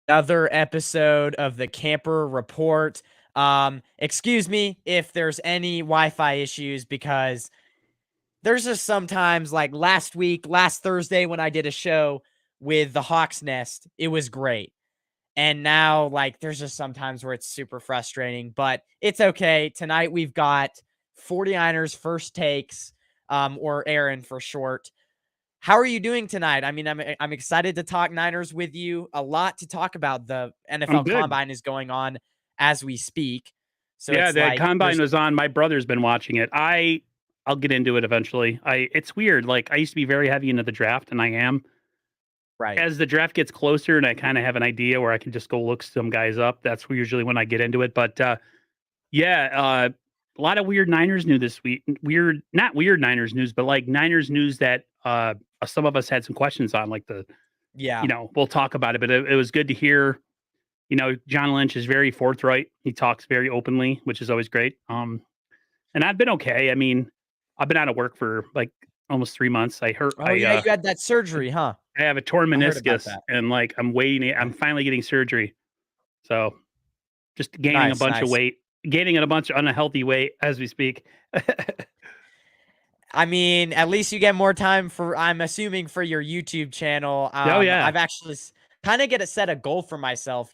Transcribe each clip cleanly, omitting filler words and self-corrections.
another episode of the Camper Report. Excuse me if there's any Wi-Fi issues because there's just sometimes like last Thursday when I did a show with the Hawk's Nest, it was great. And now like there's just sometimes where it's super frustrating, but it's okay. Tonight we've got 49ers first takes, or Aaron for short. How are you doing tonight? I mean, I'm excited to talk Niners with you. A lot to talk about. The I'm NFL good. Combine is going on as we speak, so Yeah, it's the like combine there's was on. My brother's been watching it. I'll get into it eventually. It's weird. Like I used to be very heavy into the draft, and I am. right. As the draft gets closer, and I kind of have an idea where I can just go look some guys up. That's usually when I get into it. But yeah, a lot of weird Niners news this week. Weird, not weird Niners news, but like Niners news that some of us had some questions on. Like Yeah, we'll talk about it. But it was good to hear. John Lynch is very forthright. He talks very openly, which is always great. And I've been okay. I mean, I've been out of work for like almost 3 months. oh yeah, you had that surgery, huh? I have a torn I heard about meniscus, that. and like I'm waiting. I'm finally getting surgery. So just gaining a Nice, bunch of nice. weight, gaining a bunch of unhealthy weight as we speak. I mean, at least you get more time for, I'm assuming, for your YouTube channel. Oh yeah, I've actually kind of get a set a goal for myself.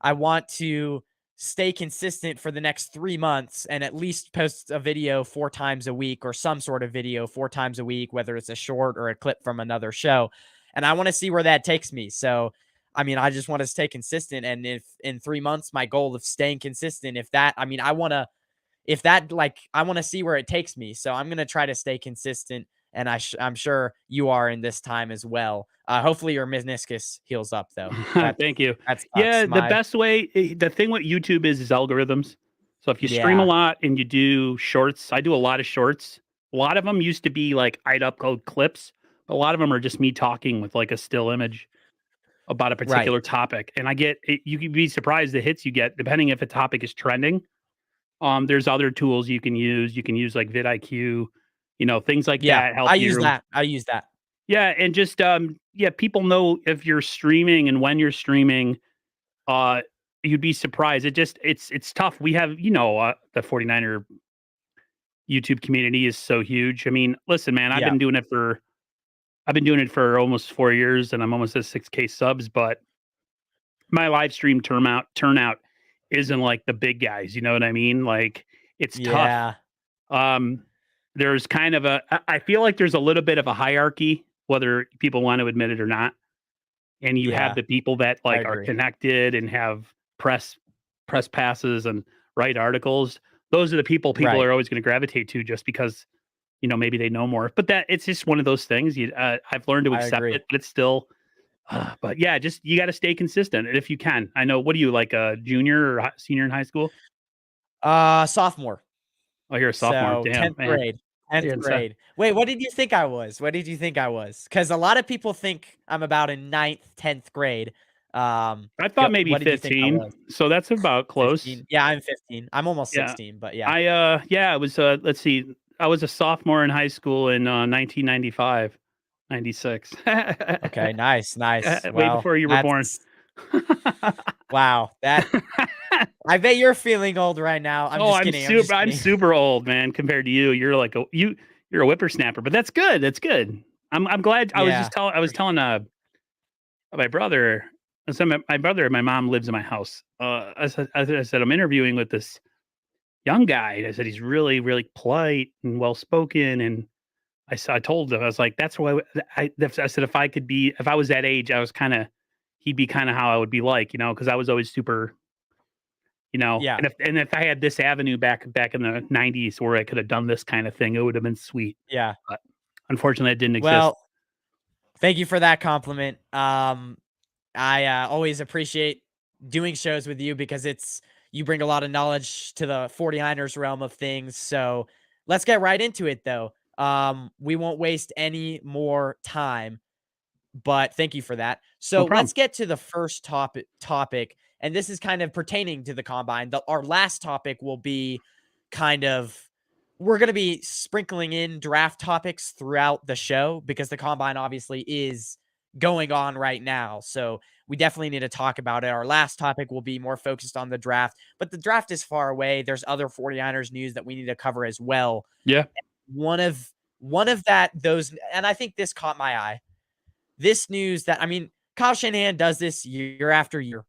I want to stay consistent for the next 3 months and at least post a video 4 times a week or some sort of video 4 times a week, whether it's a short or a clip from another show. And I want to see where that takes me. So, I mean, I just want to stay consistent. And if in 3 months, my goal of staying consistent, if that, I mean, I want to, if that like I want to see where it takes me. So I'm gonna try to stay consistent, and I'm sure you are in this time as well. Hopefully your meniscus heals up though. thank you. That sucks. Yeah, the best way. The thing with YouTube is algorithms. So if you stream a Yeah, lot and you do shorts, I do a lot of shorts. A lot of them used to be like I'd upload clips. But a lot of them are just me talking with like a still image about a right. particular topic, and you could be surprised the hits you get depending if a topic is trending. There's other tools you can use. You can use like vidIQ, things like Yeah, that help you. I use that. Yeah, and just yeah, people know if you're streaming and when you're streaming. Uh, you'd be surprised. It's tough. We have the 49er YouTube community is so huge. I mean, listen, man, Yeah, I've been doing it for almost 4 years, and I'm almost at 6K subs. But my live stream turnout isn't like the big guys. You know what I mean? Like it's tough. yeah, Um, there's kind of I feel like there's a little bit of a hierarchy, whether people want to admit it or not. And you have yeah. the people that I like are agree. connected and have press passes and write articles. Those are the people Right. are always going to gravitate to just because maybe they know more. But that it's just one of those things. I've learned to I accept agree. it, but it's still. But yeah, just you got to stay consistent if you can. I know. What are you like a junior or senior in high school? Sophomore. Oh, you're a sophomore. So Damn, 10th man. grade. 10th Yeah, grade. Wait, what did you think I was? What did you think I was? Because a lot of people think I'm about in ninth, 10th grade. I thought maybe What did you think I 15. was? So that's about close. 15. Yeah, I'm 15. I'm almost Yeah. 16, but yeah. I was let's see. I was a sophomore in high school in 1995, 96. Okay, nice, nice. Way Well, before you were born. that's wow. I bet you're feeling old right now. I'm Oh, just kidding. I'm just I'm kidding. super old, man, compared to you. You're like you're a whippersnapper, but that's good. That's good. I'm glad. Yeah, I was for sure. telling my brother. So my brother and my mom lives in my house. I said I'm interviewing with this young guy. I said he's really, really polite and well spoken. And I told him I was like, that's why I said if I was that age, I was kind of he'd be kind of how I would be like, because I was always super, Yeah, and if I had this avenue back in the '90s where I could have done this kind of thing, it would have been sweet. yeah. But unfortunately, it didn't exist. Well, thank you for that compliment. I always appreciate doing shows with you because you bring a lot of knowledge to the 49ers realm of things. So let's get right into it though. We won't waste any more time, but thank you for that. No So problem. let's get to the first topic, and this is kind of pertaining to the combine. Our last topic will be kind of we're going to be sprinkling in draft topics throughout the show because the combine obviously is going on right now. So we definitely need to talk about it. Our last topic will be more focused on the draft, but the draft is far away. There's other 49ers news that we need to cover as well. Yeah. One of that, those, and I think this caught my eye. This news that, I mean, Kyle Shanahan does this year after year.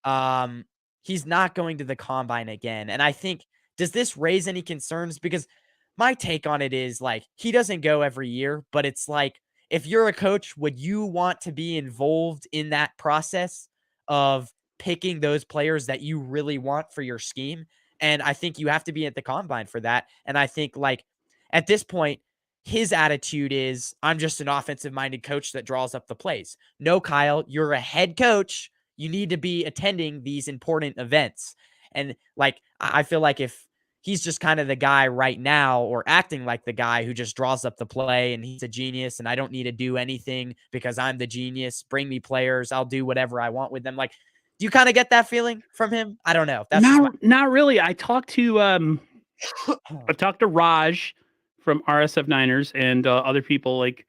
Um, he's not going to the combine again. And I think, does this raise any concerns? Because my take on it is like, he doesn't go every year, but it's like, if you're a coach, would you want to be involved in that process of picking those players that you really want for your scheme? And I think you have to be at the combine for that. And I think, like, at this point, his attitude is, I'm just an offensive minded coach that draws up the plays. No, Kyle, you're a head coach. You need to be attending these important events. And like, I feel like if he's just kind of the guy right now, or acting like the guy who just draws up the play and he's a genius and I don't need to do anything because I'm the genius, bring me players, I'll do whatever I want with them. Like, do you kind of get that feeling from him? I don't know. That's just Not really. I talked to Raj from RSF Niners and other people. Like,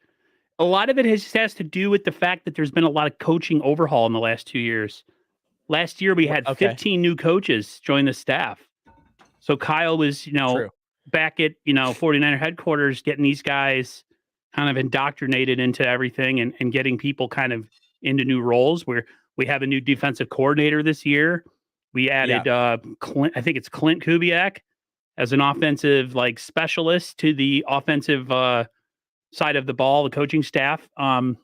a lot of it has to do with the fact that there's been a lot of coaching overhaul in the last 2 years. Last year we had 15 new coaches join the staff. So Kyle was, True. back at, 49er headquarters, getting these guys kind of indoctrinated into everything and getting people kind of into new roles, where we have a new defensive coordinator this year. We added Clint, I think it's Clint Kubiak, as an offensive specialist to the offensive side of the ball, the coaching staff. And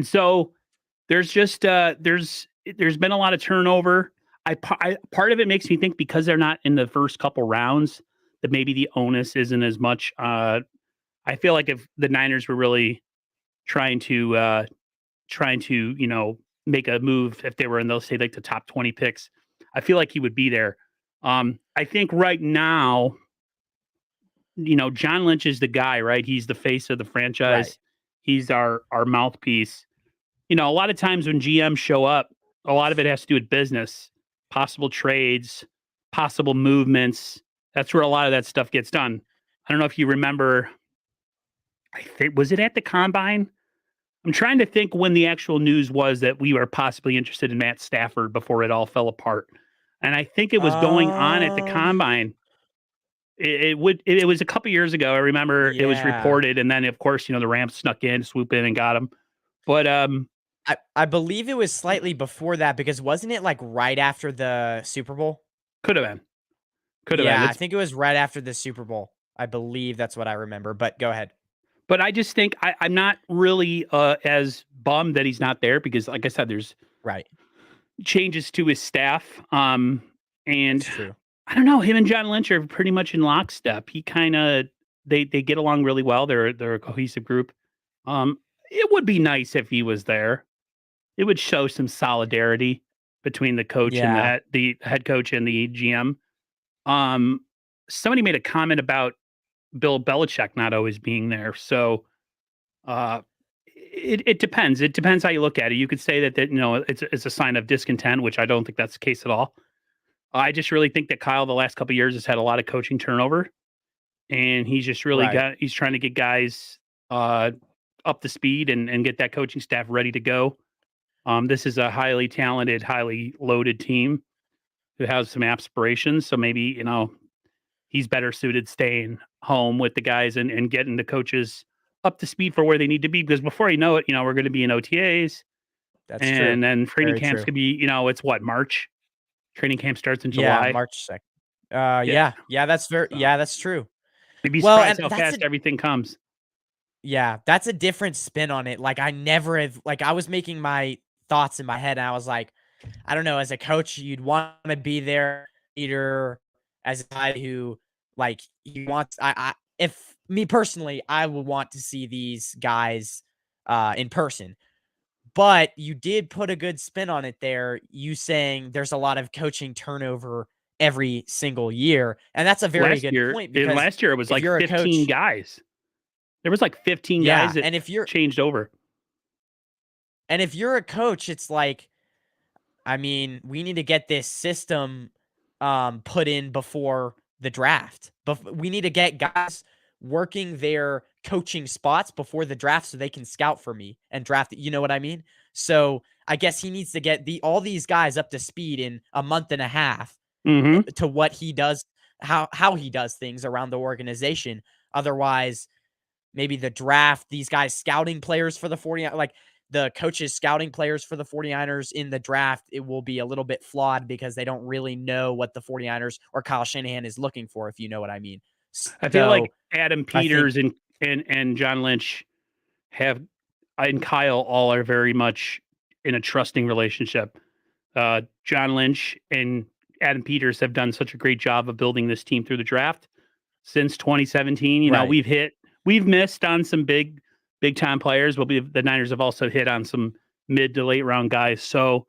so there's just there's been a lot of turnover. Part of it makes me think, because they're not in the first couple rounds, that maybe the onus isn't as much. I feel like if the Niners were really trying to make a move, if they were in those, say, like the top 20 picks, I feel like he would be there. I think right now, John Lynch is the guy, right? He's the face of the franchise. Right. He's our mouthpiece. A lot of times when GMs show up, a lot of it has to do with business, possible trades, possible movements. That's where a lot of that stuff gets done. I don't know if you remember, I think, was it at the combine? I'm trying to think when the actual news was that we were possibly interested in Matt Stafford before it all fell apart. And I think it was going on at the combine. It was a couple years ago. I remember it was reported, and then of course, the Rams snuck in, swoop in, and got him. But I believe it was slightly before that, because wasn't it like right after the Super Bowl? Could have been. Yeah, I think it was right after the Super Bowl. I believe that's what I remember. But go ahead. But I just think I'm not really as bummed that he's not there, because, like I said, there's changes to his staff. And that's true. I don't know. Him and John Lynch are pretty much in lockstep. He kind of they get along really well. They're a cohesive group. It would be nice if he was there. It would show some solidarity between the coach and the head coach and the GM. Somebody made a comment about Bill Belichick not always being there. So it depends. It depends how you look at it. You could say that it's a sign of discontent, which I don't think that's the case at all. I just really think that Kyle, the last couple of years, has had a lot of coaching turnover, and he's just really he's trying to get guys up to speed and get that coaching staff ready to go. This is a highly talented, highly loaded team who has some aspirations. So maybe, he's better suited staying home with the guys and getting the coaches up to speed for where they need to be. Because before you know it, we're going to be in OTAs. That's true. And then training camps could be, it's what, March? Training camp starts in July. Yeah, March 2nd. Yeah, that's that's true. You'd be surprised how fast everything comes. Yeah, that's a different spin on it. Like, I never have, I was making my thoughts in my head, and I was like, I don't know, as a coach, you'd want to be there, either as a guy who, he wants, if me personally, I would want to see these guys in person. But you did put a good spin on it there, you saying there's a lot of coaching turnover every single year. And that's a very good point. Because last year it was 15 guys. There was 15 guys that and if you're changed over. And if you're a coach, it's we need to get this system put in before the draft. But we need to get guys working their coaching spots before the draft so they can scout for me and draft it. You know what I mean? So I guess he needs to get all these guys up to speed in a month and a half Mm-hmm. to what he does, how he does things around the organization. Otherwise, maybe the draft, these guys scouting players for the 49ers, like the coaches scouting players for the 49ers in the draft, it will be a little bit flawed because they don't really know what the 49ers or Kyle Shanahan is looking for, if you know what I mean. I feel like So Adam I think, Peters and John Lynch have and Kyle all are very much in a trusting relationship. John Lynch and Adam Peters have done such a great job of building this team through the draft since 2017. You know, right. we've missed on some big time players, but the Niners have also hit on some mid to late round guys. So,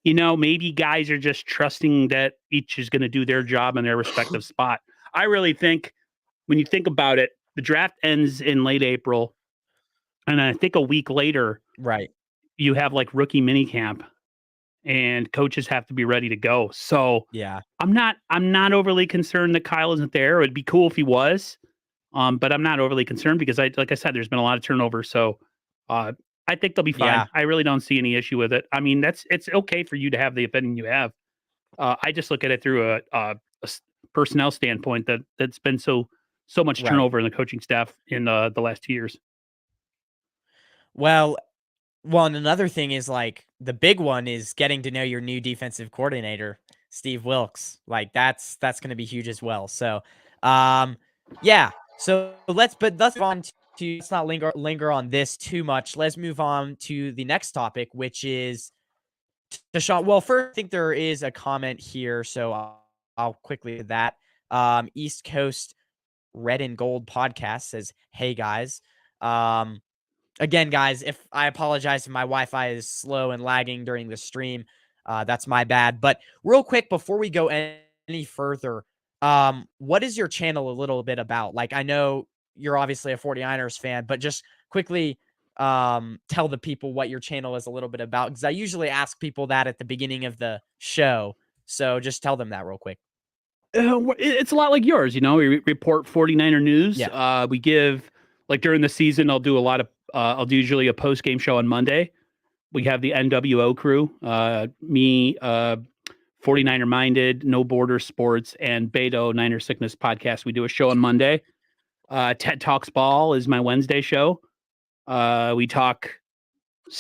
you know, maybe guys are just trusting that each is going to do their job in their respective spot. I really think when you think about it, the draft ends in late April. And I think a week later, Right. you have like rookie minicamp and coaches have to be ready to go. So Yeah. I'm not overly concerned that Kyle isn't there. It'd be cool if he was. But I'm not overly concerned because like I said, there's been a lot of turnover. So I think they'll be fine. Yeah. I really don't see any issue with it. I mean, it's okay for you to have the opinion you have. I just look at it through a personnel standpoint that's been so much Right. turnover in the coaching staff in the last 2 years. Well, and another thing is like the big one is getting to know your new defensive coordinator, Steve Wilks. Like that's going to be huge as well. So, yeah. So let's move on to let's not linger on this too much. Let's move on to the next topic, which is Tashaun. Well, first, I think there is a comment here, so I'll quickly do that. East Coast Red and Gold podcast says, "Hey guys, again, guys, if I apologize if my Wi-Fi is slow and lagging during the stream, that's my bad. But real quick, before we go any further, what is your channel a little bit about? Like, I know you're obviously a 49ers fan, but just quickly tell the people what your channel is a little bit about, because I usually ask people that at the beginning of the show. So just tell them that real quick. It's a lot like yours, you know. We report 49er news. Yeah. We give like during the season, I'll do a lot of. I'll do usually a post game show on Monday. We have the NWO crew, me, 49er Minded, No Border Sports, and Beto Niner Sickness podcast. We do a show on Monday. Ted Talks Ball is my Wednesday show. We talk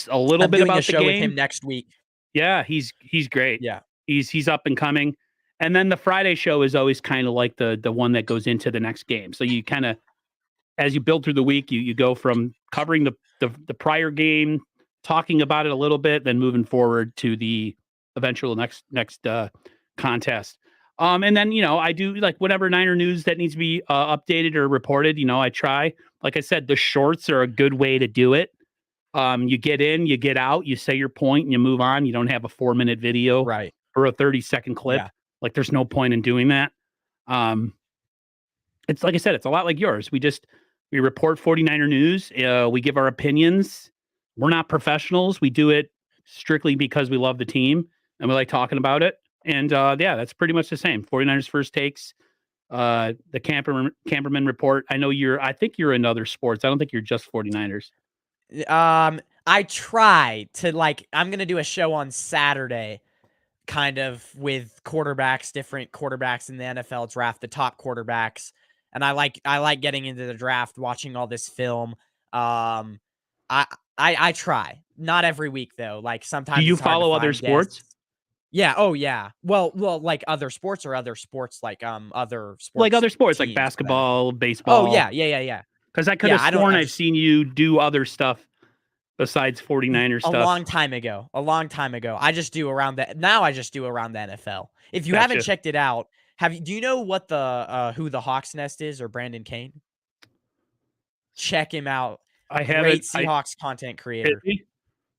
a little I'm bit doing about a show the with game. him next week. Yeah, he's great. Yeah. He's up and coming. And then the Friday show is always kind of like the one that goes into the next game. So you kind of, as you build through the week, you go from covering the prior game, talking about it a little bit, then moving forward to the eventual next contest. And then, you know, I do like whatever Niner news that needs to be updated or reported. You know, I try. Like I said, the shorts are a good way to do it. You get in, you get out, you say your point, and you move on. You don't have a 4-minute video Right. or a 30-second clip. Yeah. Like, there's no point in doing that. It's like I said, it's a lot like yours. We report 49er news. We give our opinions. We're not professionals. We do it strictly because we love the team and we like talking about it. And yeah, that's pretty much the same. 49ers first takes, the Camperman report. I think you're in other sports. I don't think you're just 49ers. I try to I'm going to do a show on Saturday kind of with different quarterbacks in the NFL draft, the top quarterbacks. And I like getting into the draft, watching all this film. I try. Not every week though. Like Do sometimes you it's hard to follow other find guests. sports? Yeah. Oh yeah. Well, like other sports or other sports like other Like sports other sports, like teams, whatever. basketball, Oh baseball. yeah. Because I could Yeah, have I don't sworn I I've just seen you do other stuff besides 49er a stuff. long time ago. I just do around the NFL. If you haven't Gotcha. checked it out, do you know what the who the Hawks Nest is or Brandon Kane? Check him out. I Great haven't. Seahawks content creator.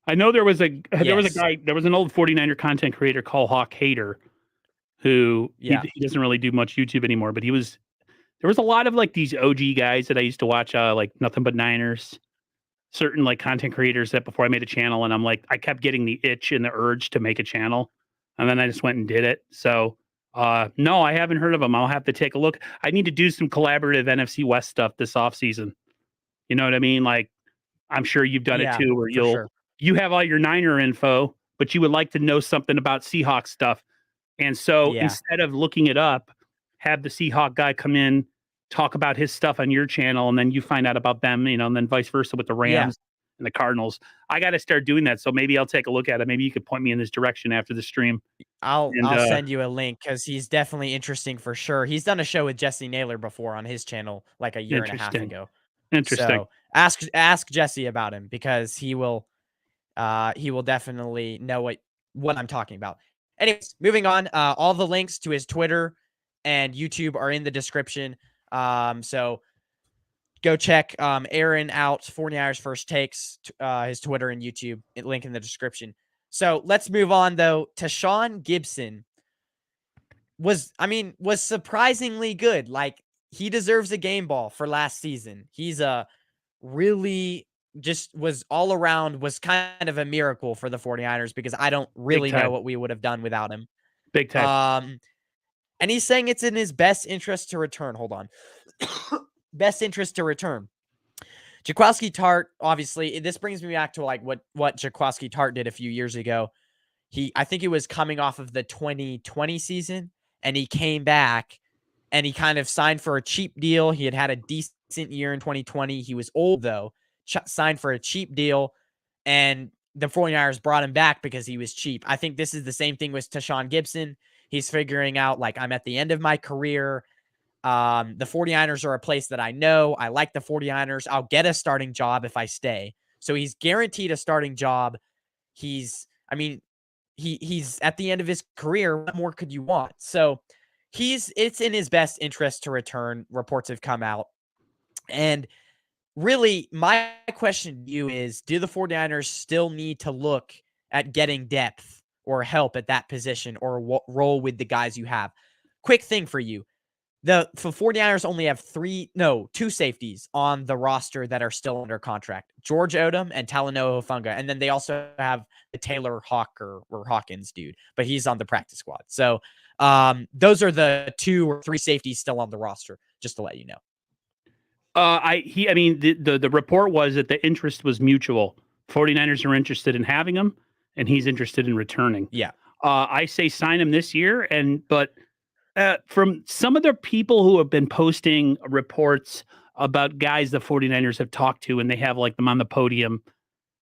I know there was a Yes. guy, there was an old 49er content creator called Hawk Hater who Yeah. he doesn't really do much YouTube anymore, but there was a lot of like these OG guys that I used to watch, like Nothing But Niners, certain like content creators that before I made a channel, and I'm like, I kept getting the itch and the urge to make a channel, and then I just went and did it. So No, I haven't heard of him. I'll have to take a look. I need to do some collaborative NFC West stuff this offseason. You know what I mean? Like, I'm sure you've done it Yeah, too, where for sure. you have all your Niner info, but you would like to know something about Seahawks stuff. And so Yeah. instead of looking it up, have the Seahawk guy come in, talk about his stuff on your channel, and then you find out about them, and then vice versa with the Yeah. Rams and the Cardinals. I got to start doing that. So maybe I'll take a look at it. Maybe you could point me in this direction after the stream. And I'll send you a link because he's definitely interesting for sure. He's done a show with Jesse Naylor before on his channel like a year and a half interesting. ago. Interesting. So ask Jesse about him because he will definitely know what I'm talking about. Anyways, moving on. All the links to his Twitter and YouTube are in the description. So go check Aaron out, 49ers First Takes, his Twitter and YouTube, link in the description. So let's move on though. Tashaun Gipson was surprisingly good. Like, he deserves a game ball for last season. He's a really just was all around was kind of a miracle for the 49ers because I don't really know what we would have done without him. Big time. And he's saying it's in his best interest to return. Hold on. Best interest to return. Jaquiski Tartt, obviously, this brings me back to like what Jaquiski Tartt did a few years ago. I think he was coming off of the 2020 season, and he came back and he kind of signed for a cheap deal. He had a decent year in 2020. He was old though, signed for a cheap deal, and the 49ers brought him back because he was cheap. I think this is the same thing with Tashaun Gipson. He's figuring out, like, I'm at the end of my career. The 49ers are a place that I know. I like the 49ers. I'll get a starting job if I stay. So he's guaranteed a starting job. He's at the end of his career. What more could you want? So it's in his best interest to return. Reports have come out. And really, my question to you is, do the 49ers still need to look at getting depth or help at that position, or roll with the guys you have? Quick thing for you. The 49ers only have two safeties on the roster that are still under contract: George Odom and Talanoa Hufanga. And then they also have the Taylor Hawkins dude, but he's on the practice squad. So those are the 2 or 3 safeties still on the roster, just to let you know. The report was that the interest was mutual. 49ers are interested in having him, and he's interested in returning. Yeah. I say sign him this year, but from some of the people who have been posting reports about guys the 49ers have talked to, and they have like them on the podium,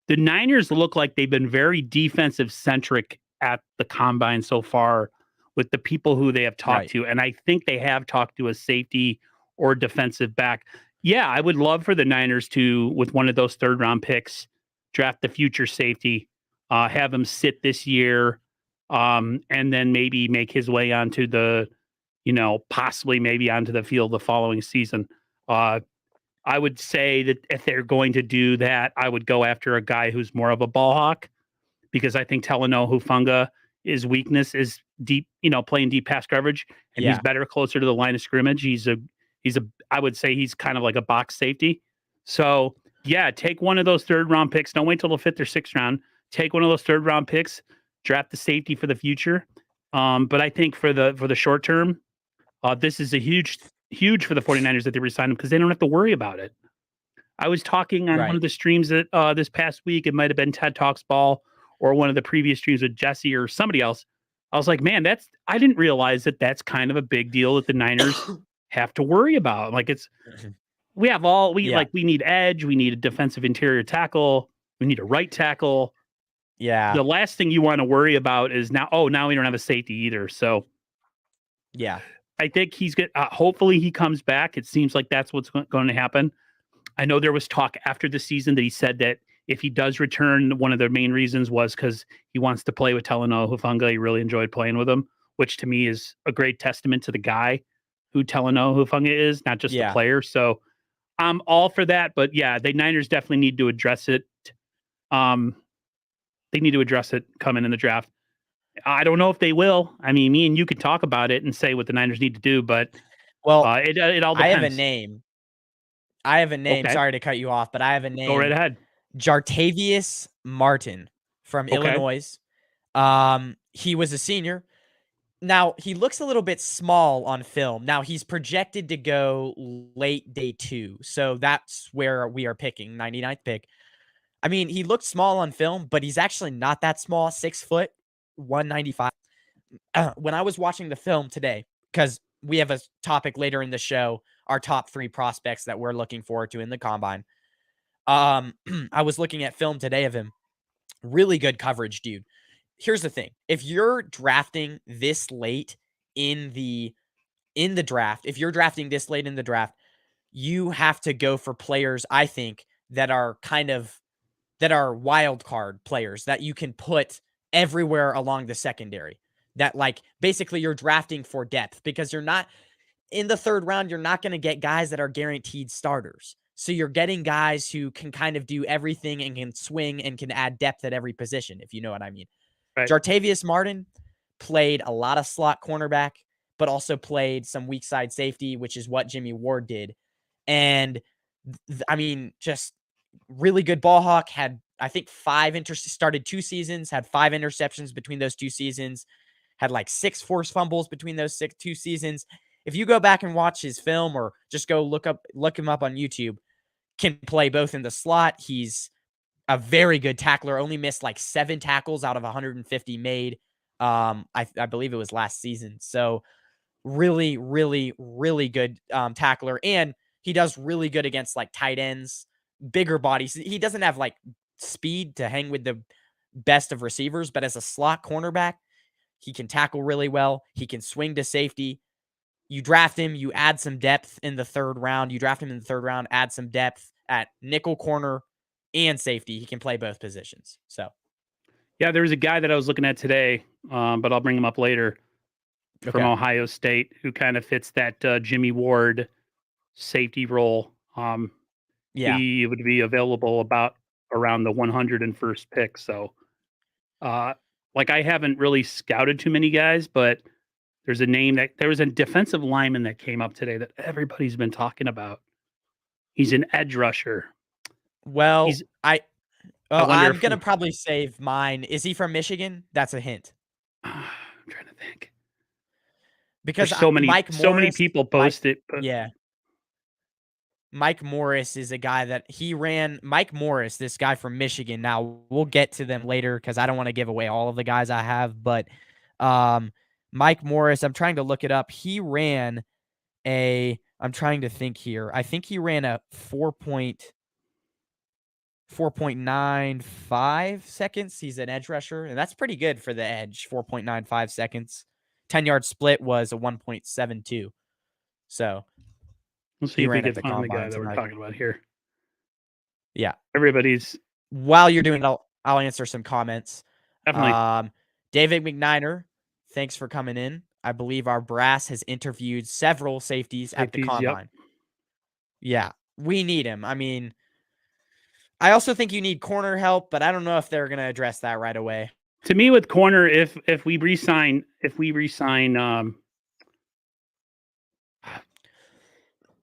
the Niners look like they've been very defensive centric at the combine so far with the people who they have talked to. And I think they have talked to a safety or defensive back. Yeah, I would love for the Niners to, with one of those 3rd round picks, draft the future safety, have him sit this year, and then maybe make his way onto the, possibly maybe onto the field the following season. I would say that if they're going to do that, I would go after a guy who's more of a ball hawk, because I think Talanoa Hufanga, his weakness is deep, playing deep pass coverage, and he's better closer to the line of scrimmage. I would say he's kind of like a box safety. So yeah, take one of those 3rd round picks. Don't wait till the 5th or 6th round. Take one of those 3rd round picks, draft the safety for the future. But I think for the short term, this is a huge for the 49ers that they re-signed him, because they don't have to worry about it. I was talking on one of the streams that this past week. It might have been TED Talks Ball or one of the previous streams with Jesse or somebody else. I was like, man, I didn't realize that's kind of a big deal that the Niners have to worry about. Like, we need edge, we need a defensive interior tackle, we need a right tackle. Yeah. The last thing you want to worry about is now we don't have a safety either. So yeah, I think he's good. Hopefully he comes back. It seems like that's what's going to happen. I know there was talk after the season that he said that if he does return, one of the main reasons was because he wants to play with Talanoa Hufanga. He really enjoyed playing with him, which to me is a great testament to the guy who Talanoa Hufanga is, not just the player. So I'm all for that. But yeah, the Niners definitely need to address it. They need to address it coming in the draft. I don't know if they will. I mean, me and you could talk about it and say what the Niners need to do, but it all depends. I have a name. Okay. Sorry to cut you off, but I have a name. Go right ahead. Jartavius Martin from Illinois. He was a senior. Now, he looks a little bit small on film. Now, he's projected to go late day 2, so that's where we are picking, 99th pick. I mean, he looked small on film, but he's actually not that small, 6 foot, 195. When I was watching the film today, because we have a topic later in the show, our top 3 prospects that we're looking forward to in the combine. I was looking at film today of him. Really good coverage, dude. Here's the thing. If you're drafting this late in the draft, if you're drafting this late in the draft, you have to go for players, I think, that are wild card players that you can put everywhere along the secondary. That, like, basically you're drafting for depth, because you're not in the 3rd round, you're not going to get guys that are guaranteed starters. So you're getting guys who can kind of do everything and can swing and can add depth at every position, if you know what I mean. Right. Jartavius Martin played a lot of slot cornerback, but also played some weak side safety, which is what Jimmy Ward did. And I mean, just really good ball hawk. Had, I think, started 2 seasons, had 5 interceptions between those 2 seasons, had like 6 forced fumbles between those 2 seasons. If you go back and watch his film, or just go look him up on YouTube, can play both in the slot. He's a very good tackler. Only missed like 7 tackles out of 150 made. I believe it was last season. So really, really, really good tackler. And he does really good against like tight ends, bigger bodies. He doesn't have like speed to hang with the best of receivers, but as a slot cornerback, he can tackle really well. He can swing to safety. You draft him, you add some depth in the 3rd round. You draft him in the 3rd round, add some depth at nickel, corner, and safety. He can play both positions. So, Yeah, there was a guy that I was looking at today, but I'll bring him up later, from okay. Ohio State, who kind of fits that Jimmy Ward safety role. Yeah. He would be available about around the 101st pick. So, like, I haven't really scouted too many guys, but there was a defensive lineman that came up today that everybody's been talking about. He's an edge rusher. Well, He's I wonder I'm if gonna probably save mine. Is he from Michigan? That's a hint. I'm trying to think. Because There's so many people Mike, post it, but yeah, Mike Morris is a guy that he ran. Mike Morris, this guy from Michigan. Now we'll get to them later because I don't want to give away all of the guys I have. But um, Mike Morris, I'm trying to look it up. He ran I'm trying to think here. I think he ran a 4.95 seconds. He's an edge rusher, and that's pretty good for the edge. 4.95 seconds. 10-yard split was a 1.72. So let's see he if we ran at could the find the guy combine that we're tonight. talking about here. Yeah. Everybody's While you're doing it, I'll answer some comments. definitely David McNiner, thanks for coming in. I believe our brass has interviewed several safeties at the safeties. Yep. combine. Yeah, we need him. I mean, I also think you need corner help, but I don't know if they're going to address that right away. To me, with corner, if we resign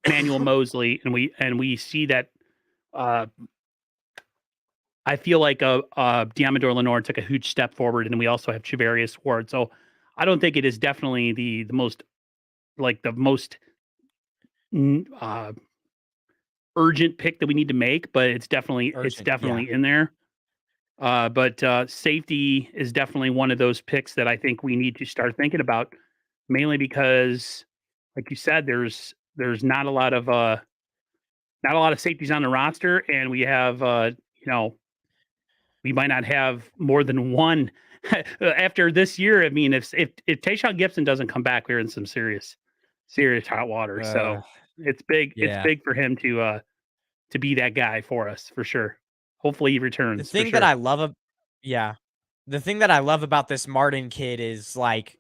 Manuel Mosley, and we see that, I feel like Diamador Lenore took a huge step forward, and we also have Chivarius Ward. So I don't think it is definitely the most urgent pick that we need to make, but it's definitely Urgent, yeah. in there. But safety is definitely one of those picks that I think we need to start thinking about, mainly because, like you said, there's not a lot of safeties on the roster, and we have we might not have more than one after this year. I mean, if Tashaun Gipson doesn't come back, we're in some serious hot water. So it's big. It's Yeah. big for him to be that guy for us, for sure. Hopefully he The returns, for thing that sure. I love, yeah, the thing that I love about this Martin kid is, like,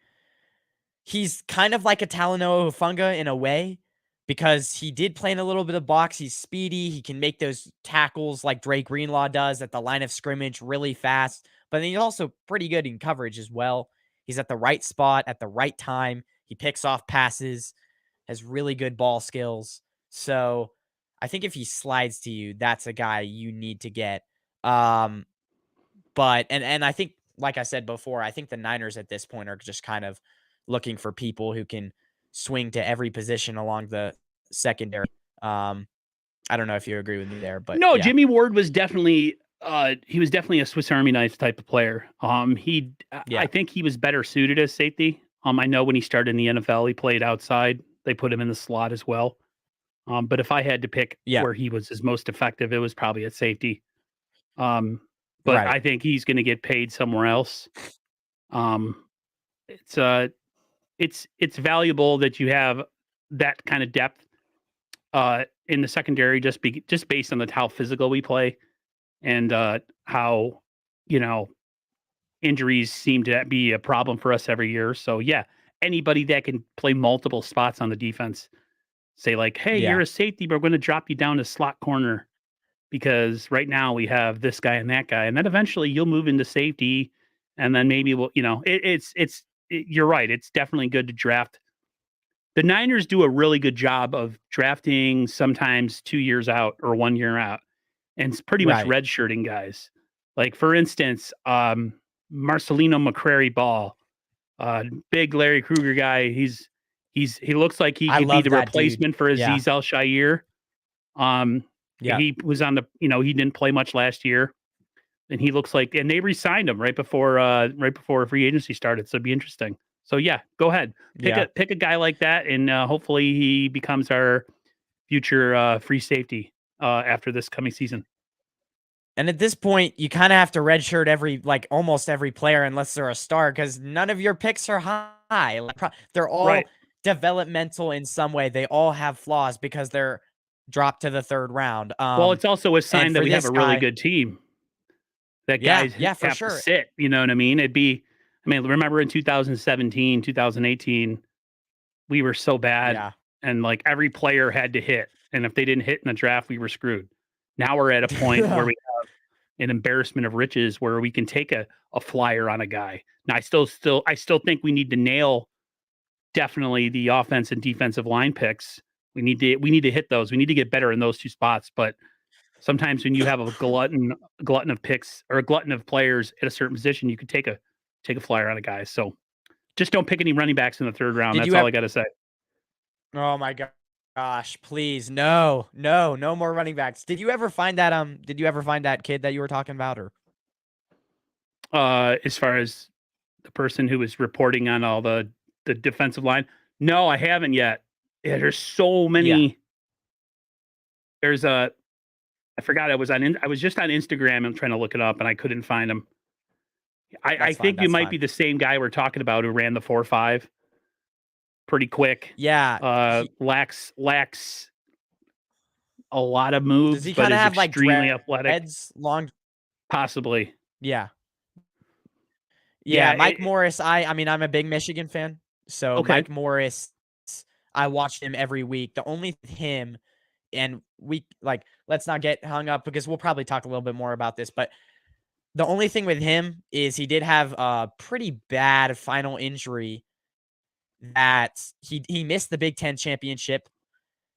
he's kind of like a Talanoa Hufanga in a way, because he did play in a little bit of box. He's speedy. He can make those tackles like Dre Greenlaw does at the line of scrimmage really fast. But then he's also pretty good in coverage as well. He's at the right spot at the right time. He picks off passes, has really good ball skills. So I think if he slides to you, that's a guy you need to get. But I think, like I said before, I think the Niners at this point are just kind of looking for people who can swing to every position along the secondary. I don't know if you agree with me there, but No, yeah. Jimmy Ward was definitely he was definitely a Swiss Army knife type of player. I Yeah. think he was better suited as safety. I know when he started in the NFL, he played outside. They put him in the slot as well. But if I had to pick Yeah. where he was his most effective, it was probably at safety. But Right. I think he's going to get paid somewhere else. Um, it's it's valuable that you have that kind of depth in the secondary, just based on how physical we play and how you know injuries seem to be a problem for us every year. So yeah, anybody that can play multiple spots on the defense, say like, hey, you're Yeah. a safety, but we're going to drop you down to slot corner because right now we have this guy and that guy, and then eventually you'll move into safety, and then maybe we'll, you're right. It's definitely good to draft. The Niners do a really good job of drafting sometimes 2 years out or 1 year out, and it's pretty much Right. redshirting guys. Like for instance, Marcelino McCrary Ball, big Larry Krueger guy. He looks like he I could be love the that dude. replacement for Yeah. Aziz Al Shaair. Yeah. He was on the, he didn't play much last year, and he looks like, and they re-signed him right before free agency started. So it'd be interesting. So yeah, go ahead, Yeah. pick a guy like that, and hopefully he becomes our future free safety after this coming season. And at this point, you kind of have to redshirt almost every player unless they're a star, because none of your picks are high. They're all Right. developmental in some way. They all have flaws because they're dropped to the third round. Well, it's also a And sign that for we have this a really guy, good team. That yeah, guys yeah, for have to sure. sit. You know what I mean? Remember in 2017, 2018, we were so bad, Yeah. and like every player had to hit, and if they didn't hit in the draft, we were screwed. Now we're at a point where we have an embarrassment of riches where we can take a flyer on a guy. Now I still think we need to nail definitely the offense and defensive line picks. We need to hit those. We need to get better in those two spots. But sometimes when you have a glutton of picks or a glutton of players at a certain position, you could take a flyer on a guy. So just don't pick any running backs in the third round. Did That's you all ever? I got to say. Oh my gosh, please, no, no, no more running backs. Did you ever find that? Did you ever find that kid that you were talking about, or? As far as the person who was reporting on all the defensive line, no, I haven't yet. Yeah, there's so Yeah, many. There's a I forgot I was just on Instagram and trying to look it up and I couldn't find him. I that's fine. think you That's might fine. be the same guy we're talking about who ran the 4.5 pretty quick. Yeah. Lacks a lot of Does moves, he but kind of is have like extremely athletic. dreads, long? Possibly. Yeah. Yeah, Yeah. Mike Morris, I mean, I'm a big Michigan fan. So Okay. Mike Morris, I watch him every week. The only him and let's not get hung up because we'll probably talk a little bit more about this, but the only thing with him is he did have a pretty bad final injury that he missed the Big Ten championship.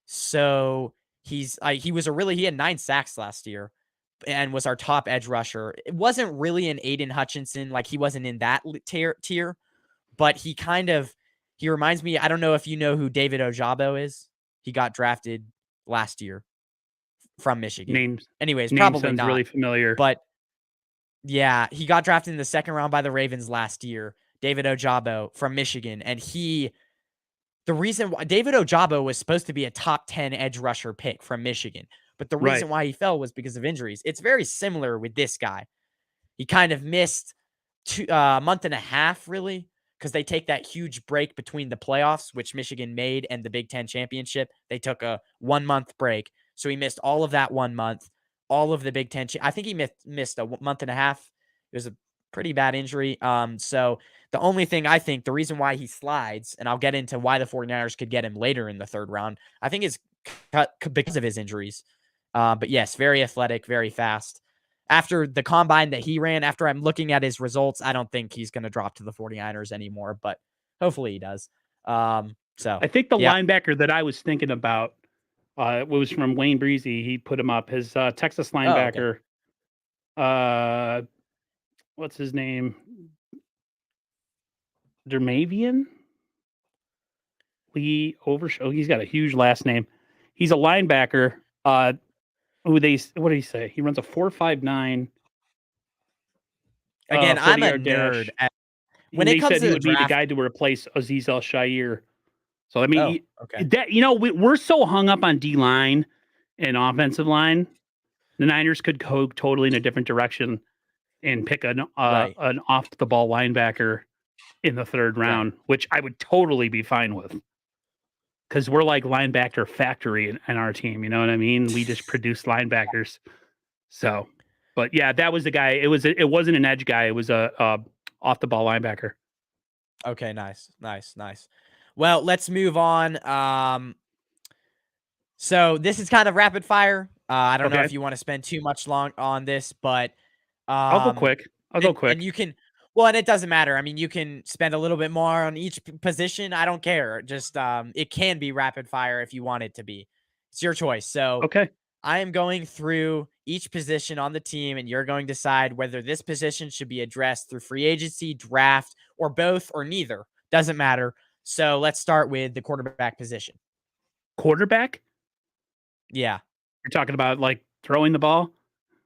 So he had 9 sacks last year and was our top edge rusher. It wasn't really an Aiden Hutchinson, like he wasn't in that tier, but he reminds me. I don't know if you know who David Ojabo is. He got drafted last year from Michigan. Name Anyways, name probably sounds not. really familiar. But yeah, he got drafted in the second round by the Ravens last year. David Ojabo from Michigan, and the reason why David Ojabo was supposed to be a top 10 edge rusher pick from Michigan, but the Right. reason why he fell was because of injuries. It's very similar with this guy. He kind of missed a month and a half, really, because they take that huge break between the playoffs, which Michigan made, and the Big Ten championship. They took a 1-month break. So he missed all of that 1 month, all of the Big Ten. I think he missed a month and a half. It was a pretty bad injury. So the only thing I think, the reason why he slides, and I'll get into why the 49ers could get him later in the third round, I think is because of his injuries. But yes, very athletic, very fast. After the combine that he ran, after I'm looking at his results, I don't think he's going to drop to the 49ers anymore, but hopefully he does. So I think the yeah. linebacker that I was thinking about was from Wayne Griese. He put him up. His Texas Oh, okay. linebacker. What's his name? Dermavian? Lee Overshow. He's got a huge last name. He's a linebacker. What did he say? He runs a 4.59. Again, I'm a 40-yard nerd. dash. When And it they comes said to he the would be the draft, guy to replace Azeez Al-Shaair. So I mean, okay. that we're so hung up on D line and offensive line. The Niners could go totally in a different direction and pick an off the ball linebacker in the third round, which I would totally be fine with. Because we're like linebacker factory in our team, you know what I mean? We just produce linebackers. So, but yeah, that was the guy. It wasn't an edge guy. It was a off the ball linebacker. Okay, nice. Well, let's move on. So this is kind of rapid fire. I don't know Okay. if you want to spend too much long on this, but I'll go quick. and you can, well, and it doesn't matter. I mean, you can spend a little bit more on each position. I don't care. Just it can be rapid fire if you want it to be. It's your choice. So Okay. I am going through each position on the team, and you're going to decide whether this position should be addressed through free agency, draft, or both, or neither. Doesn't matter. So let's start with the quarterback position. Quarterback? Yeah. You're talking about like throwing the ball,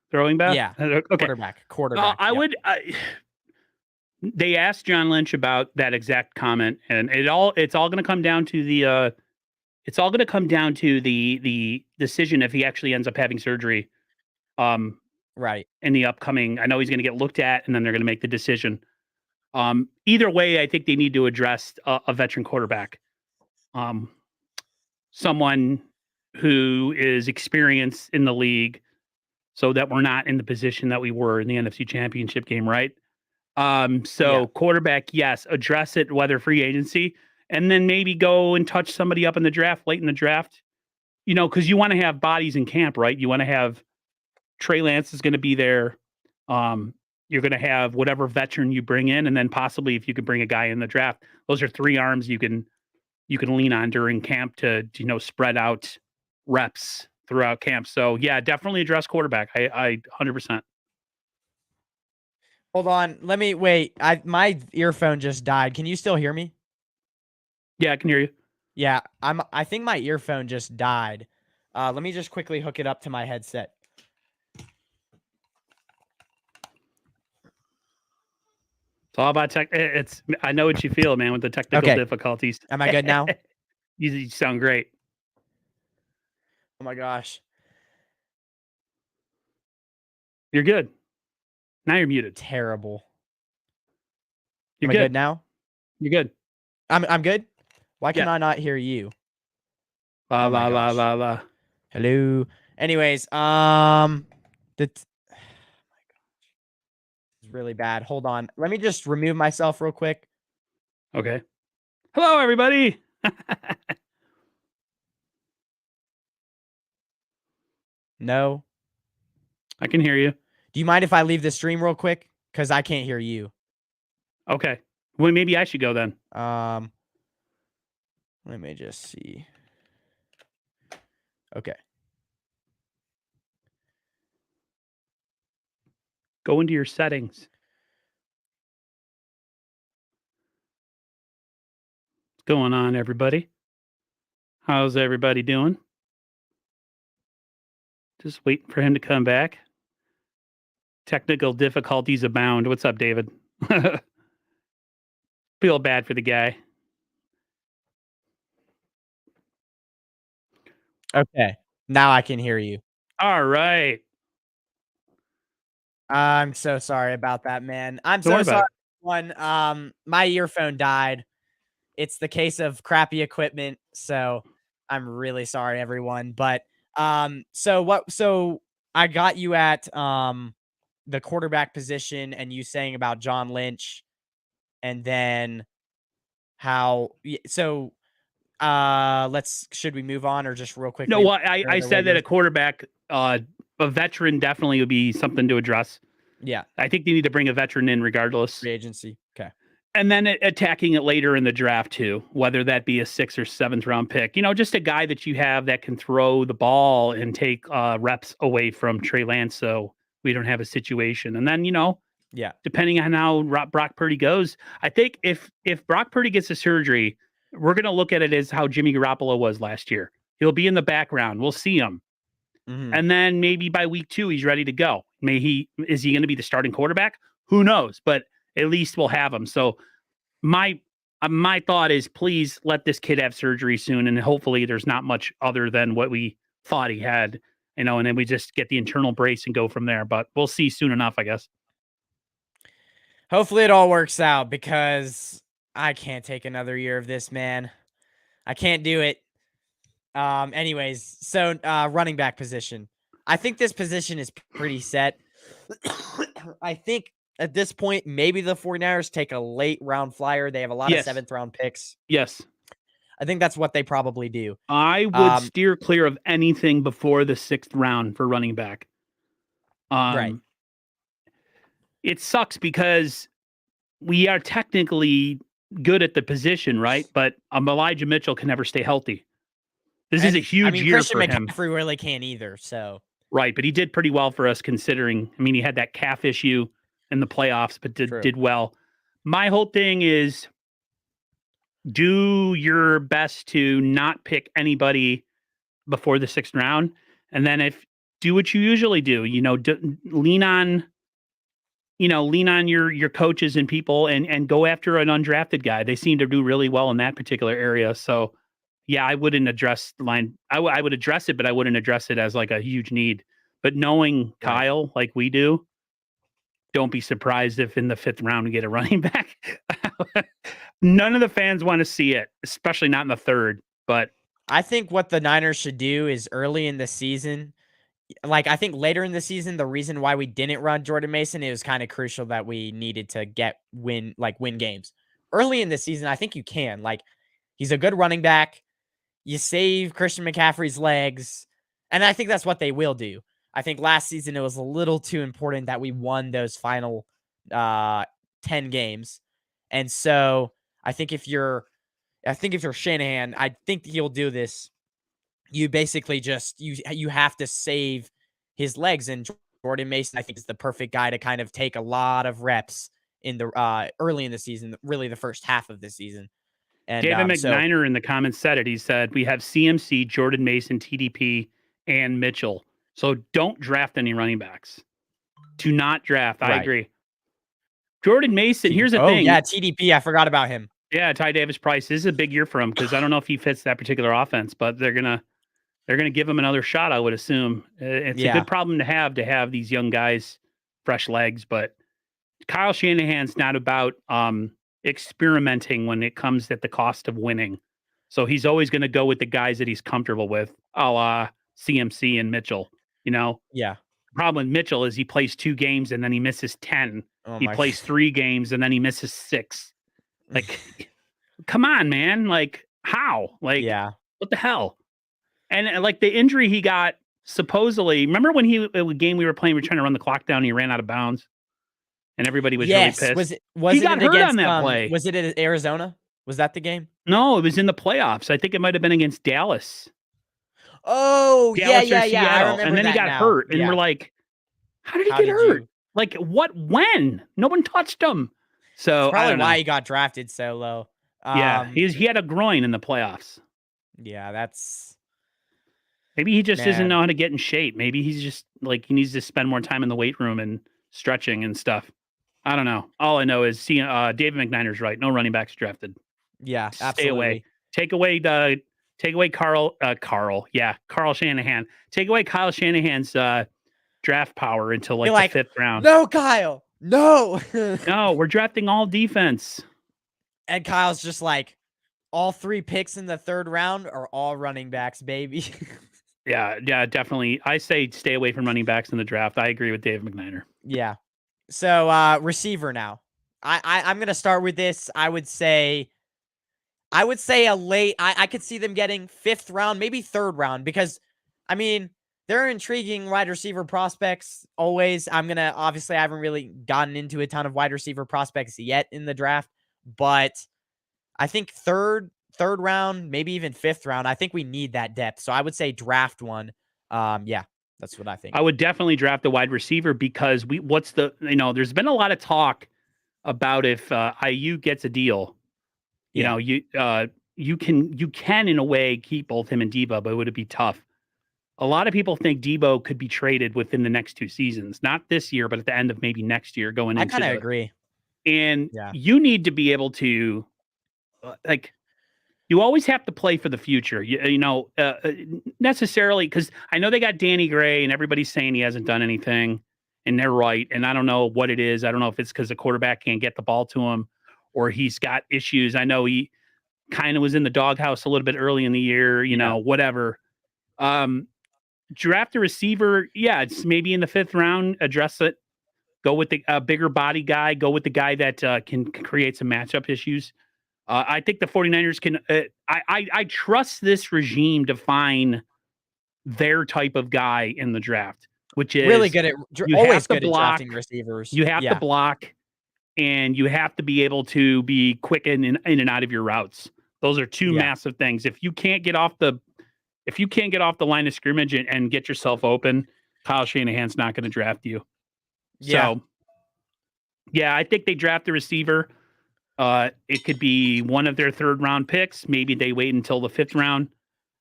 throwing back? Yeah. Okay. Quarterback. They asked John Lynch about that exact comment, and it's all going to come down to the decision if he actually ends up having surgery. Right. In the upcoming, I know he's going to get looked at, and then they're going to make the decision. Either way, I think they need to address a veteran quarterback, someone who is experienced in the league, so that we're not in the position that we were in the NFC Championship game, right? Quarterback, yes, address it, whether free agency, and then maybe go and touch somebody up in the draft, late in the draft, because you want to have bodies in camp, right? You want to have Trey Lance is going to be there. You're going to have whatever veteran you bring in, and then possibly if you could bring a guy in the draft, those are three arms you can lean on during camp to spread out reps throughout camp. So yeah, definitely address quarterback. I 100%. Hold on. Let me wait. My earphone just died. Can you still hear me? Yeah, I can hear you. Yeah, I think my earphone just died. Let me just quickly hook it up to my headset. It's all about tech. I know what you feel, man, with the technical difficulties. Am I good now? You sound great. Oh my gosh. You're good. Now you're muted. Terrible. You're Am I good now? You're good. I'm good. Why can I not hear you? La la la la la. Hello. Anyways, oh my gosh. It's really bad. Hold on. Let me just remove myself real quick. Okay. Hello, everybody. No. I can hear you. Do you mind if I leave the stream real quick? Because I can't hear you. Okay. Well, maybe I should go then. Let me just see. Okay. Go into your settings. What's going on, everybody? How's everybody doing? Just waiting for him to come back. Technical difficulties abound. What's up, David? Feel bad for the guy. Okay. Now I can hear you. All right. I'm so sorry about that, man. I'm so sorry. My earphone died. It's the case of crappy equipment, so I'm really sorry, everyone. But so I got you at the quarterback position, and you saying about John Lynch, and then how should we move on or just real quickly? No, well, I said that a quarterback, a veteran definitely would be something to address. Yeah. I think they need to bring a veteran in regardless. Free agency. Okay. And then attacking it later in the draft too, whether that be a 6th or 7th round pick. Just a guy that you have that can throw the ball and take reps away from Trey Lance, so we don't have a situation. And then depending on how Brock Purdy goes, I think if Brock Purdy gets a surgery, we're going to look at it as how Jimmy Garoppolo was last year. He'll be in the background. We'll see him. And then maybe by week 2, he's ready to go. Is he going to be the starting quarterback? Who knows? But at least we'll have him. So my thought is, please let this kid have surgery soon. And hopefully there's not much other than what we thought he had, and then we just get the internal brace and go from there. But we'll see soon enough, I guess. Hopefully it all works out, because I can't take another year of this, man. I can't do it. Anyways, so running back position. I think this position is pretty set. I think at this point, maybe the 49ers take a late round flyer. They have a lot of 7th round picks. Yes. I think that's what they probably do. I would steer clear of anything before the 6th round for running back. Right. It sucks because we are technically good at the position, right? But Elijah Mitchell can never stay healthy. This is a huge year Christian for him. McCaffrey really can't either. So right, but he did pretty well for us considering. I mean, he had that calf issue in the playoffs, but did well. My whole thing is, do your best to not pick anybody before the 6th round, and then do what you usually do. Lean on your coaches and people, and go after an undrafted guy. They seem to do really well in that particular area. So. Yeah, I wouldn't address the line. I would address it, but I wouldn't address it as like a huge need. But knowing Kyle like we do, don't be surprised if in the 5th round we get a running back. None of the fans want to see it, especially not in the 3rd. But I think what the Niners should do is early in the season. Like, I think later in the season, the reason why we didn't run Jordan Mason, it was kind of crucial that we needed to win games. Early in the season, I think you can. Like, he's a good running back. You save Christian McCaffrey's legs, and I think that's what they will do. I think last season it was a little too important that we won those final 10 games. And so I think if you're Shanahan, I think he'll do this. You basically just you have to save his legs, and Jordan Mason, I think, is the perfect guy to kind of take a lot of reps in the early in the season, really the first half of the season. And David McNiner in the comments said it. He said, we have CMC, Jordan Mason, TDP, and Mitchell. So don't draft any running backs. Do not draft. I agree. Jordan Mason, here's the thing. Yeah, TDP. I forgot about him. Yeah, Ty Davis Price. This is a big year for him because I don't know if he fits that particular offense, but they're gonna give him another shot, I would assume. It's a good problem to have these young guys, fresh legs. But Kyle Shanahan's not about experimenting when it comes at the cost of winning. So he's always going to go with the guys that he's comfortable with, a la CMC and Mitchell, Yeah. The problem with Mitchell is he plays 2 games and then he misses 10. He plays 3 games and then he misses 6. Like, come on, man. Like, how? Like, what the hell? And like the injury he got, supposedly, remember when a game we were playing, we were trying to run the clock down and he ran out of bounds? And everybody was really pissed. Was he got hurt against, on that play. Was it at Arizona? Was that the game? No, it was in the playoffs. I think it might have been against Dallas. Oh, Dallas yeah. I remember and then he got hurt. And we're like, how did he get hurt? Like, what? When? No one touched him. So that's probably why he got drafted so low. He had a groin in the playoffs. Yeah, that's... Maybe he just doesn't know how to get in shape. Maybe he's just like, he needs to spend more time in the weight room and stretching and stuff. I don't know. All I know is David McNiner's right. No running backs drafted. Yeah, Stay absolutely. away. Take away Carl Shanahan. Take away Kyle Shanahan's draft power until the 5th round. No, Kyle. No. No, we're drafting all defense. And Kyle's just like, all 3 picks in the 3rd round are all running backs, baby. Yeah, definitely. I say stay away from running backs in the draft. I agree with Dave McNiner. Yeah. So receiver now. I'm gonna start with this. I would say a late. I could see them getting 5th round, maybe 3rd round, because I mean they're intriguing wide receiver prospects always. I haven't really gotten into a ton of wide receiver prospects yet in the draft, but I think third round, maybe even 5th round. I think we need that depth. So I would say draft one. Yeah. That's what I think. I would definitely draft a wide receiver because there's been a lot of talk about if IU gets a deal, you can in a way keep both him and Debo, but would it be tough? A lot of people think Debo could be traded within the next 2 seasons, not this year, but at the end of maybe next year, going I into kind of the. agree. And Yeah. you need to be able to, like, you always have to play for the future. Necessarily, because I know they got Danny Gray, and everybody's saying he hasn't done anything, and they're right. And I don't know what it is. I don't know if it's because the quarterback can't get the ball to him, or he's got issues. I know he kind of was in the doghouse a little bit early in the year. Whatever. Draft a receiver. Yeah, it's maybe in the 5th round. Address it. Go with the bigger body guy. Go with the guy that can create some matchup issues. I think the 49ers can. I trust this regime to find their type of guy in the draft, which is Really good at always good at block, drafting receivers. you have to block, and you have to be able to be quick in and out of your routes. Those are 2 massive things. If you can't get off the line of scrimmage and get yourself open, Kyle Shanahan's not going to draft you. Yeah. So, yeah, I think they draft the receiver. It could be one of their 3rd round picks. Maybe they wait until the 5th round.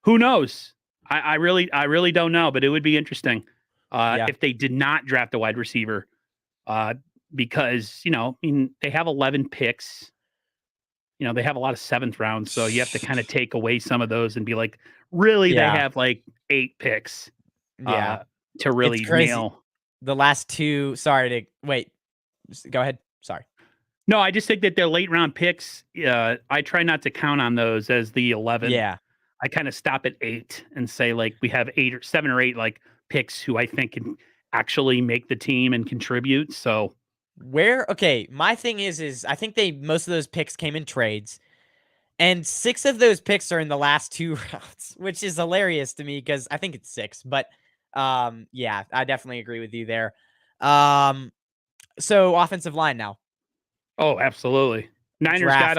Who knows? I really don't know, but it would be interesting if they did not draft a wide receiver, because they have 11 picks. They have a lot of 7th rounds, so you have to kind of take away some of those and be like, really, they have like 8 picks. To really nail the last 2. Sorry to wait. Go ahead. Sorry. No, I just think that their late round picks, I try not to count on those as the 11. Yeah. I kind of stop at 8 and say, like, we have 8 or 7 or 8 like picks who I think can actually make the team and contribute. So my thing is I think most of those picks came in trades, and 6 of those picks are in the last 2 rounds, which is hilarious to me because I think it's 6, but yeah, I definitely agree with you there. So offensive line now. Oh, absolutely. Niners got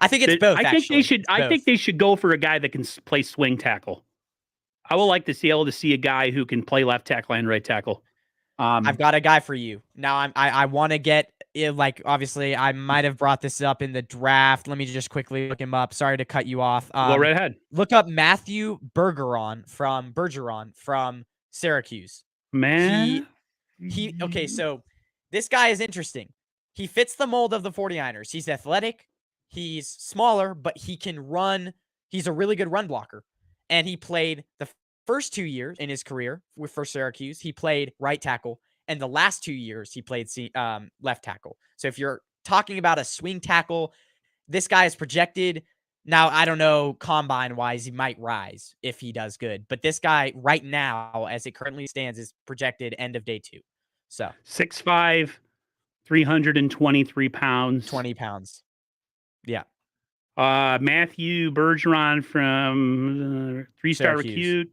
I think it's both. I think they should go for a guy that can play swing tackle. I would like to see a guy who can play left tackle and right tackle. I've got a guy for you. Now I want to get obviously I might have brought this up in the draft. Let me just quickly look him up. Sorry to cut you off. Go right ahead. Look up Matthew Bergeron from Syracuse. Man. Okay, so this guy is interesting. He fits the mold of the 49ers. He's athletic. He's smaller, but he can run. He's a really good run blocker. And he played the first 2 years in his career for Syracuse. He played right tackle. And the last 2 years, he played left tackle. So if you're talking about a swing tackle, this guy is projected. Now, I don't know combine-wise, he might rise if he does good. But this guy right now, as it currently stands, is projected end of day 2. So 6'5", 323 pounds. 20 pounds. Yeah. Matthew Bergeron from 3-star recruit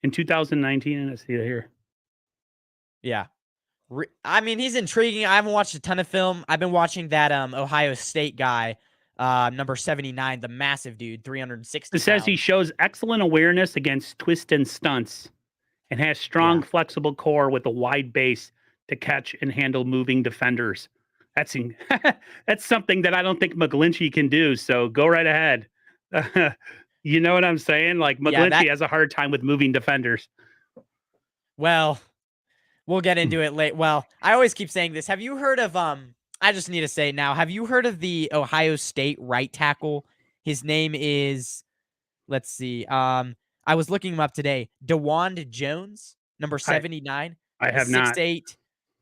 in 2019. Let's see it here. Yeah. I mean, he's intriguing. I haven't watched a ton of film. I've been watching that Ohio State guy, number 79, the massive dude, 360 It says pounds. he shows excellent awareness against twists and stunts and has strong, flexible core with a wide base to catch and handle moving defenders. That's something that I don't think McGlinchey can do. So go right ahead. You know what I'm saying? Like McGlinchey has a hard time with moving defenders. Well, we'll get into it late. Well, I always keep saying this. Have you heard of I just need to say it now. Have you heard of the Ohio State right tackle? His name is, let's see. I was looking him up today. DeWand Jones, number 79. I have not. 6'8",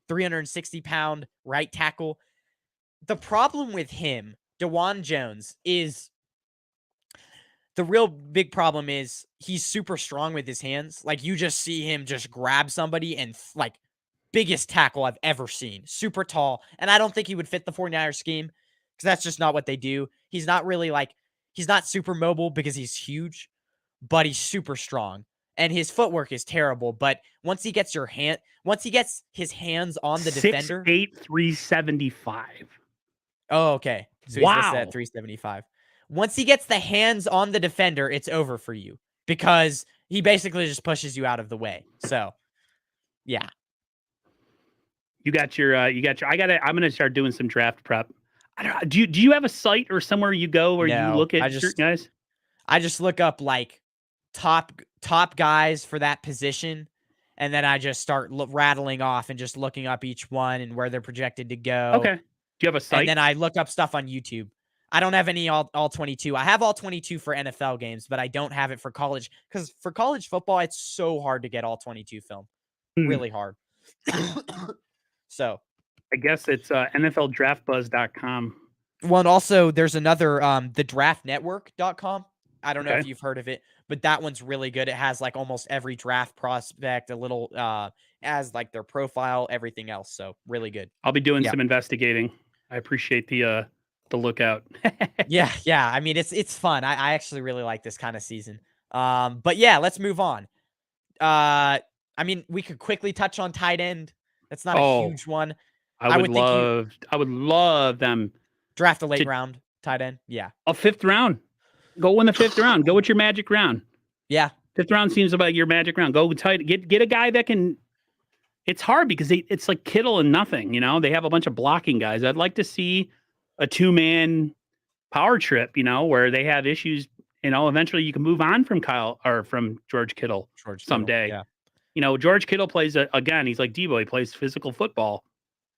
360-pound right tackle. The problem with him, DeWand Jones, is the real big problem is he's super strong with his hands. Like, you just see him just grab somebody and, like, biggest tackle I've ever seen. Super tall. And I don't think he would fit the 49ers scheme because that's just not what they do. He's not really, he's not super mobile because he's huge, but he's super strong. And his footwork is terrible. But once he gets his hands on the defender. 6'8", 375. Oh, okay. So he's listed at 375. Once he gets the hands on the defender, it's over for you because he basically just pushes you out of the way. So, yeah. I'm going to start doing some draft prep. I don't know. Do you have a site or somewhere you go where you No, look at certain guys? I just look up like top guys for that position, and then I just start rattling off and just looking up each one and where they're projected to go. Okay. Do you have a And site? then I look up stuff on YouTube. I don't have any all 22. I have all 22 for NFL games, but I don't have it for college because for college football, it's so hard to get all 22 film. Hmm. Really hard. So, I guess it's NFLDraftBuzz.com. well, and also there's another thedraftnetwork.com. I don't know Okay. if you've heard of it, but that one's really good. It has like almost every draft prospect, a little as like their profile, everything else. So really good. I'll be doing Yeah. some investigating. I appreciate the lookout. Yeah. I mean, it's fun. I actually really like this kind of season. But yeah, let's move on. I mean, we could quickly touch on tight end. That's not a Oh, huge one. I would think you love them draft a late to round tight end. Yeah. a 5th round. Go in the 5th round. Go with your magic round. Yeah. 5th round seems about your magic round. Go tight. Get a guy that can. It's hard because it's like Kittle and nothing. You know, they have a bunch of blocking guys. I'd like to see a 2-man power trip. You know, where they have issues. You know, eventually you can move on from from George Kittle someday. Yeah. You know, George Kittle plays again. He's like Debo. He plays physical football.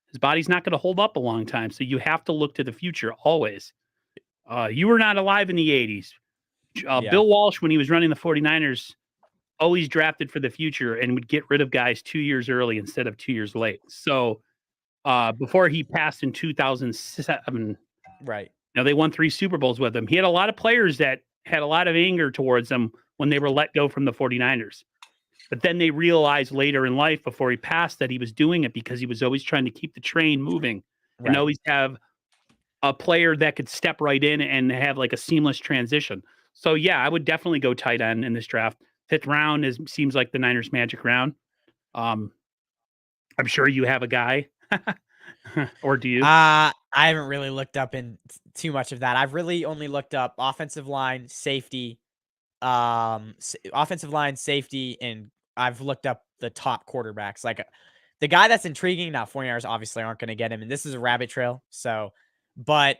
His body's not going to hold up a long time, so you have to look to the future always. You were not alive in the 80s. Bill Walsh, when he was running the 49ers, always drafted for the future and would get rid of guys 2 years early instead of 2 years late. So before he passed in 2007, Right. you know, they won 3 Super Bowls with him. He had a lot of players that had a lot of anger towards him when they were let go from the 49ers. But then they realized later in life, before he passed, that he was doing it because he was always trying to keep the train moving and always have a player that could step right in and have like a seamless transition. So yeah, I would definitely go tight end in this draft. 5th round seems like the Niners' magic round. I'm sure you have a guy, or do you? I haven't really looked up in too much of that. I've really only looked up offensive line, safety, offensive line, safety, and I've looked up the top quarterbacks. Like the guy that's intriguing now, 49ers obviously aren't going to get him, and this is a rabbit trail. So, and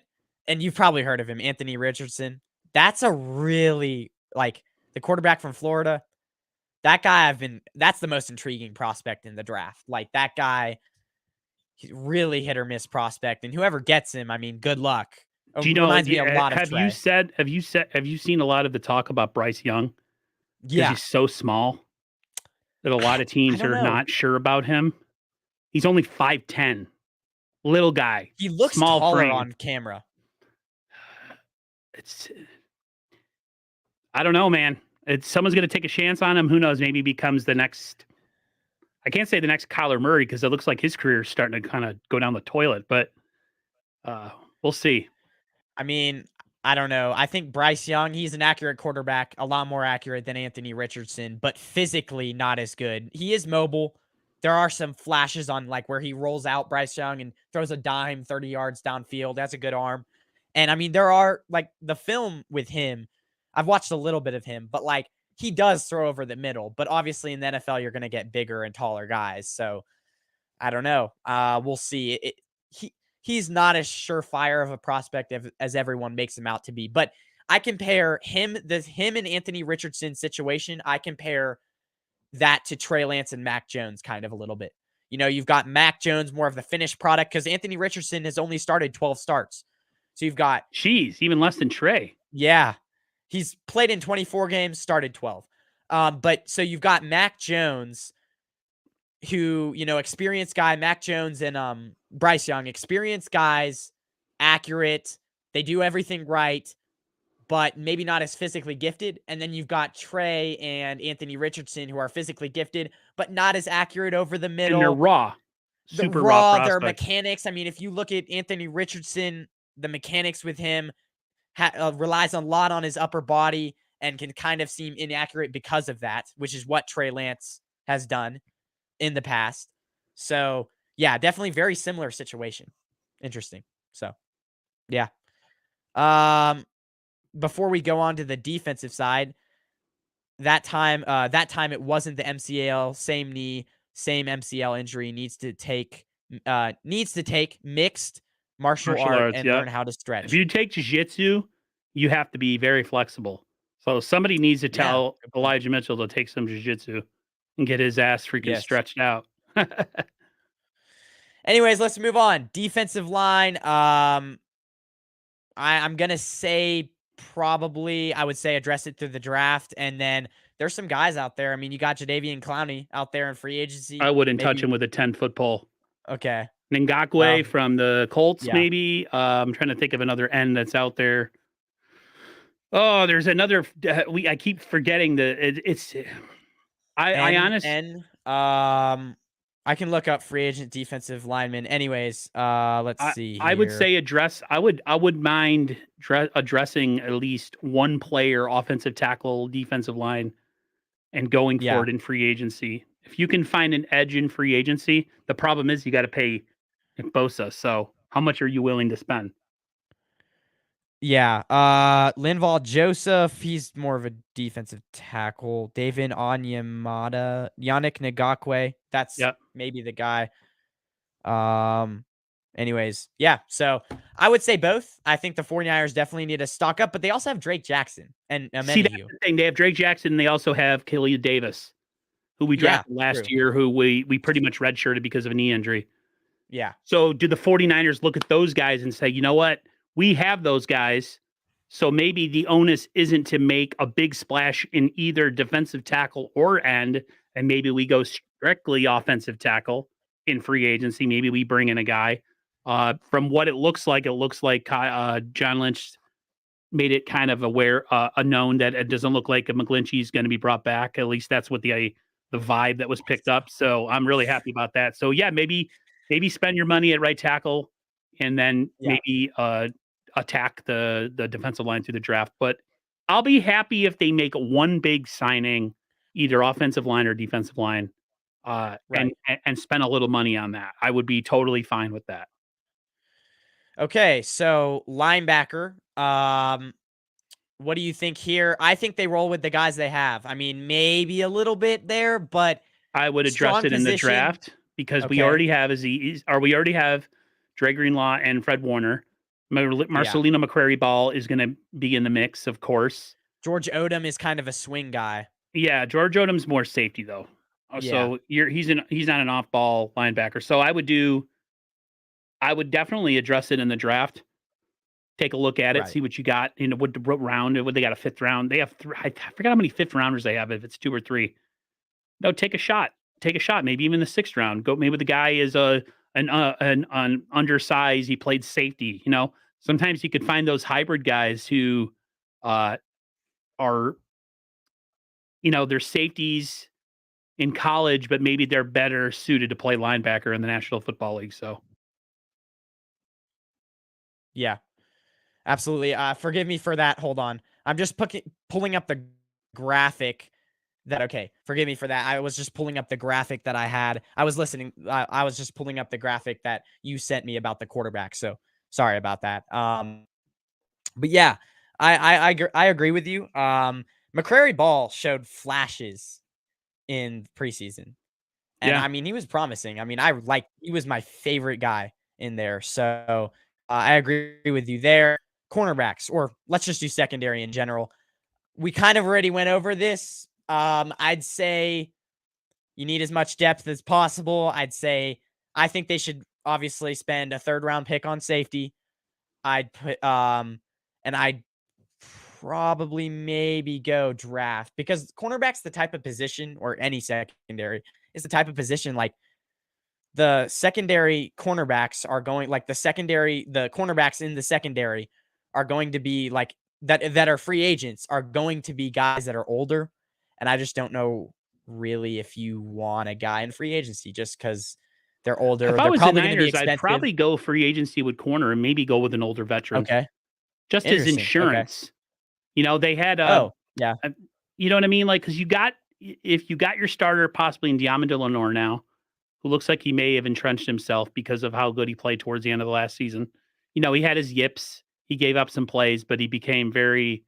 you've probably heard of him, Anthony Richardson. That's a really like the quarterback from Florida. That guy that's the most intriguing prospect in the draft. Like that guy, he's really hit or miss prospect, and whoever gets him, I mean, good luck. Do you know? Reminds me a lot of have Trey. have you seen a lot of the talk about Bryce Young? Because Yeah, he's so small that a lot of teams don't are know. not sure about him. He's only 5'10", little guy. He looks small taller frame. on camera. I don't know, man. Someone's going to take a chance on him. Who knows? Maybe he becomes the next. I can't say the next Kyler Murray because it looks like his career is starting to kind of go down the toilet. But we'll see. I mean, I don't know. I think Bryce Young, he's an accurate quarterback, a lot more accurate than Anthony Richardson, but physically not as good. He is mobile. There are some flashes on like where he rolls out Bryce Young and throws a dime 30 yards downfield. That's a good arm. And I mean, there are like the film with him. I've watched a little bit of him, but like he does throw over the middle. But obviously in the NFL, you're going to get bigger and taller guys. So I don't know. We'll see. He's not as surefire of a prospect as everyone makes him out to be. But I compare him and Anthony Richardson situation. I compare that to Trey Lance and Mac Jones kind of a little bit. You know, you've got Mac Jones, more of the finished product, because Anthony Richardson has only started 12 starts. So you've got... even less than Trey. Yeah. He's played in 24 games, started 12. But so you've got Mac Jones, who, you know, experienced guy, Mac Jones and Bryce Young, experienced guys, accurate. They do everything right, but maybe not as physically gifted. And then you've got Trey and Anthony Richardson, who are physically gifted, but not as accurate over the middle. And they're raw. Super raw their prospects. mechanics. I mean, if you look at Anthony Richardson, the mechanics with him relies a lot on his upper body and can kind of seem inaccurate because of that, which is what Trey Lance has done in the past. So yeah, definitely very similar situation. Interesting. So yeah. Before we go on to the defensive side, that time it wasn't the MCL, same knee, same MCL injury, needs to take mixed martial Martial art arts, and yeah. learn how to If stretch. you take jiu-jitsu, you have to be very flexible. So somebody needs to Yeah, tell good point. Elijah Mitchell to take some jiu-jitsu and get his ass freaking Yes. stretched out. Anyways, let's move on. Defensive line. I'm gonna say probably I would say address it through the draft, and then there's some guys out there. I mean, you got Jadeveon Clowney out there in free agency. I wouldn't touch Maybe him with a 10-foot pole. okay. Ngakwe Well, from the Colts, yeah, maybe. I'm trying to think of another end that's out there. Oh, there's another. I keep forgetting it's. I honest. N. I can look up free agent defensive lineman. Anyways, let's see I would here. say address. I would mind addressing at least one player, offensive tackle, defensive line, and going for Yeah, it in free agency. If you can find an edge in free agency, the problem is you got to pay Bosa. So how much are you willing to spend? yeah. Linval Joseph, he's more of a defensive tackle. David Onyemata, Yannick Ngakwe, that's Yep. maybe the guy. Um, anyways, yeah. So I would say both. I think the 49ers definitely need to stock up, but they also have Drake Jackson and See, that's Amenahu. the thing. They have Drake Jackson and they also have Khalil Davis, who we Yeah, drafted last true. year, who we pretty much redshirted because of a knee injury. Yeah, So do the 49ers look at those guys and say, you know what? We have those guys. So maybe the onus isn't to make a big splash in either defensive tackle or end. And maybe we go strictly offensive tackle in free agency. Maybe we bring in a guy. From what it looks like John Lynch made it kind of a known that it doesn't look like McGlinchey is going to be brought back. At least that's what the vibe that was picked up. So I'm really happy about that. So yeah, maybe spend your money at right tackle, and then yeah, maybe attack the defensive line through the draft. But I'll be happy if they make one big signing, either offensive line or defensive line, right. and spend a little money on that. I would be totally fine with that. Okay, so linebacker. What do you think here? I think they roll with the guys they have. I mean, maybe a little bit there, but I would address strong it in the position. draft because we Okay. already have we already have Dre Greenlaw and Fred Warner. Yeah. Marcelino McCrary Ball is going to be in the mix, of course. George Odom is kind of a swing guy. Yeah, George Odom's more safety though. Yeah. So he's not an off ball linebacker. So I would definitely address it in the draft. Take a look at it, Right. see what you got. You know, what round? What they got a fifth round? They have I forgot how many fifth rounders they have. If it's 2 or 3, no, take a shot. Take a shot. Maybe even the 6th round. Go. Maybe the guy is an undersized. He played safety. You know, sometimes you could find those hybrid guys who are they're safeties in college, but maybe they're better suited to play linebacker in the National Football League. So Yeah. Absolutely. Forgive me for that. Hold on. I'm just pulling up the graphic that okay, forgive me for that. I was just pulling up the graphic that I had. I was listening. I was just pulling up the graphic that you sent me about the quarterback. So sorry about that. But yeah, I agree with you. McCrary Ball showed flashes in preseason, and yeah, I mean he was promising. I mean he was my favorite guy in there. So I agree with you there. Cornerbacks, or let's just do secondary in general. We kind of already went over this. I'd say you need as much depth as possible. I think they should obviously spend a 3rd round pick on safety. I'd put and I'd probably maybe go draft because cornerback's the type of position, or any secondary is the type of position like the secondary cornerbacks are going like the cornerbacks in the secondary are going to be like that are free agents are going to be guys that are older. And I just don't know really if you want a guy in free agency just because they're if older. I They're was the probably going to be Niners, I'd expensive. probably go free agency with corner and maybe go with an older veteran Okay. just as Interesting. Okay. insurance. You know, they had Oh, yeah. you know what I mean? Like, because if you got your starter possibly in Diamond Lenore now, who looks like he may have entrenched himself because of how good he played towards the end of the last season. You know, he had his yips. He gave up some plays, but he became in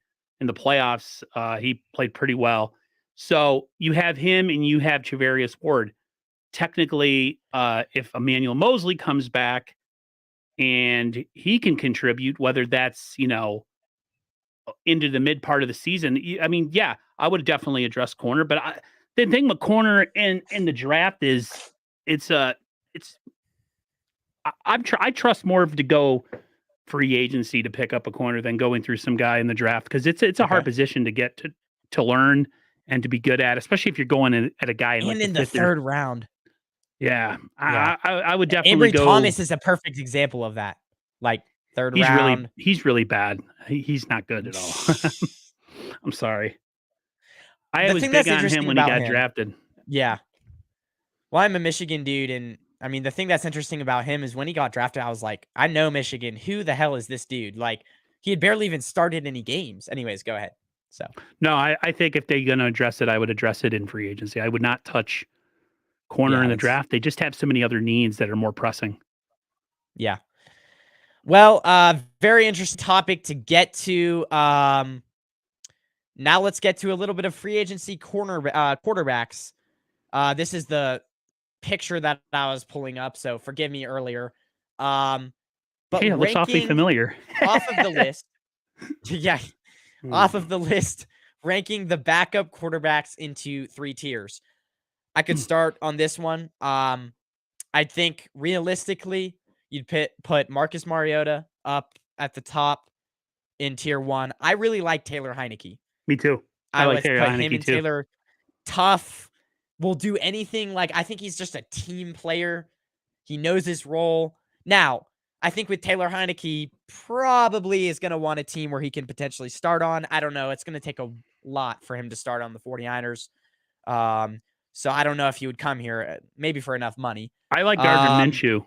the playoffs. He played pretty well. So you have him and you have Travarius Ward. Technically, if Emmanuel Mosley comes back and he can contribute, whether that's, into the mid part of the season. I mean, yeah, I would definitely address corner, but the thing with corner in the draft is it's I trust more to go free agency to pick up a corner than going through some guy in the draft, because it's a hard position to get to learn and to be good at, especially if you're going at a guy in like And the in the fifth or third round. yeah. Yeah. I would definitely Ambry go. Thomas is a perfect example of that. Like third round. He's really bad. He's not good at all. I'm sorry. I was big on him when he got drafted. Yeah. Well, I'm a Michigan dude, and I mean, the thing that's interesting about him is when he got drafted, I was like, I know Michigan. Who the hell is this dude? Like, he had barely even started any games. Anyways, go ahead. So no, I think if they're going to address it, I would address it in free agency. I would not touch corner in the draft. They just have so many other needs that are more pressing. Yeah. Well, very interesting topic to get to. Now let's get to a little bit of free agency quarterbacks. This is the picture that I was pulling up, so forgive me earlier. But it looks awfully familiar. Off of the list. Yeah. Off of the list, ranking the backup quarterbacks into 3 tiers. I could start on this one. I think realistically, you'd put Marcus Mariota up at the top in tier 1. I really like Taylor Heineke. Me too. I like Taylor Heineke and too. Taylor, tough, will do anything. Like, I think he's just a team player. He knows his role. Now, I think with Taylor Heineke, probably is going to want a team where he can potentially start on. I don't know. It's going to take a lot for him to start on the 49ers. So I don't know if he would come here, maybe for enough money. I like Gardner Minshew.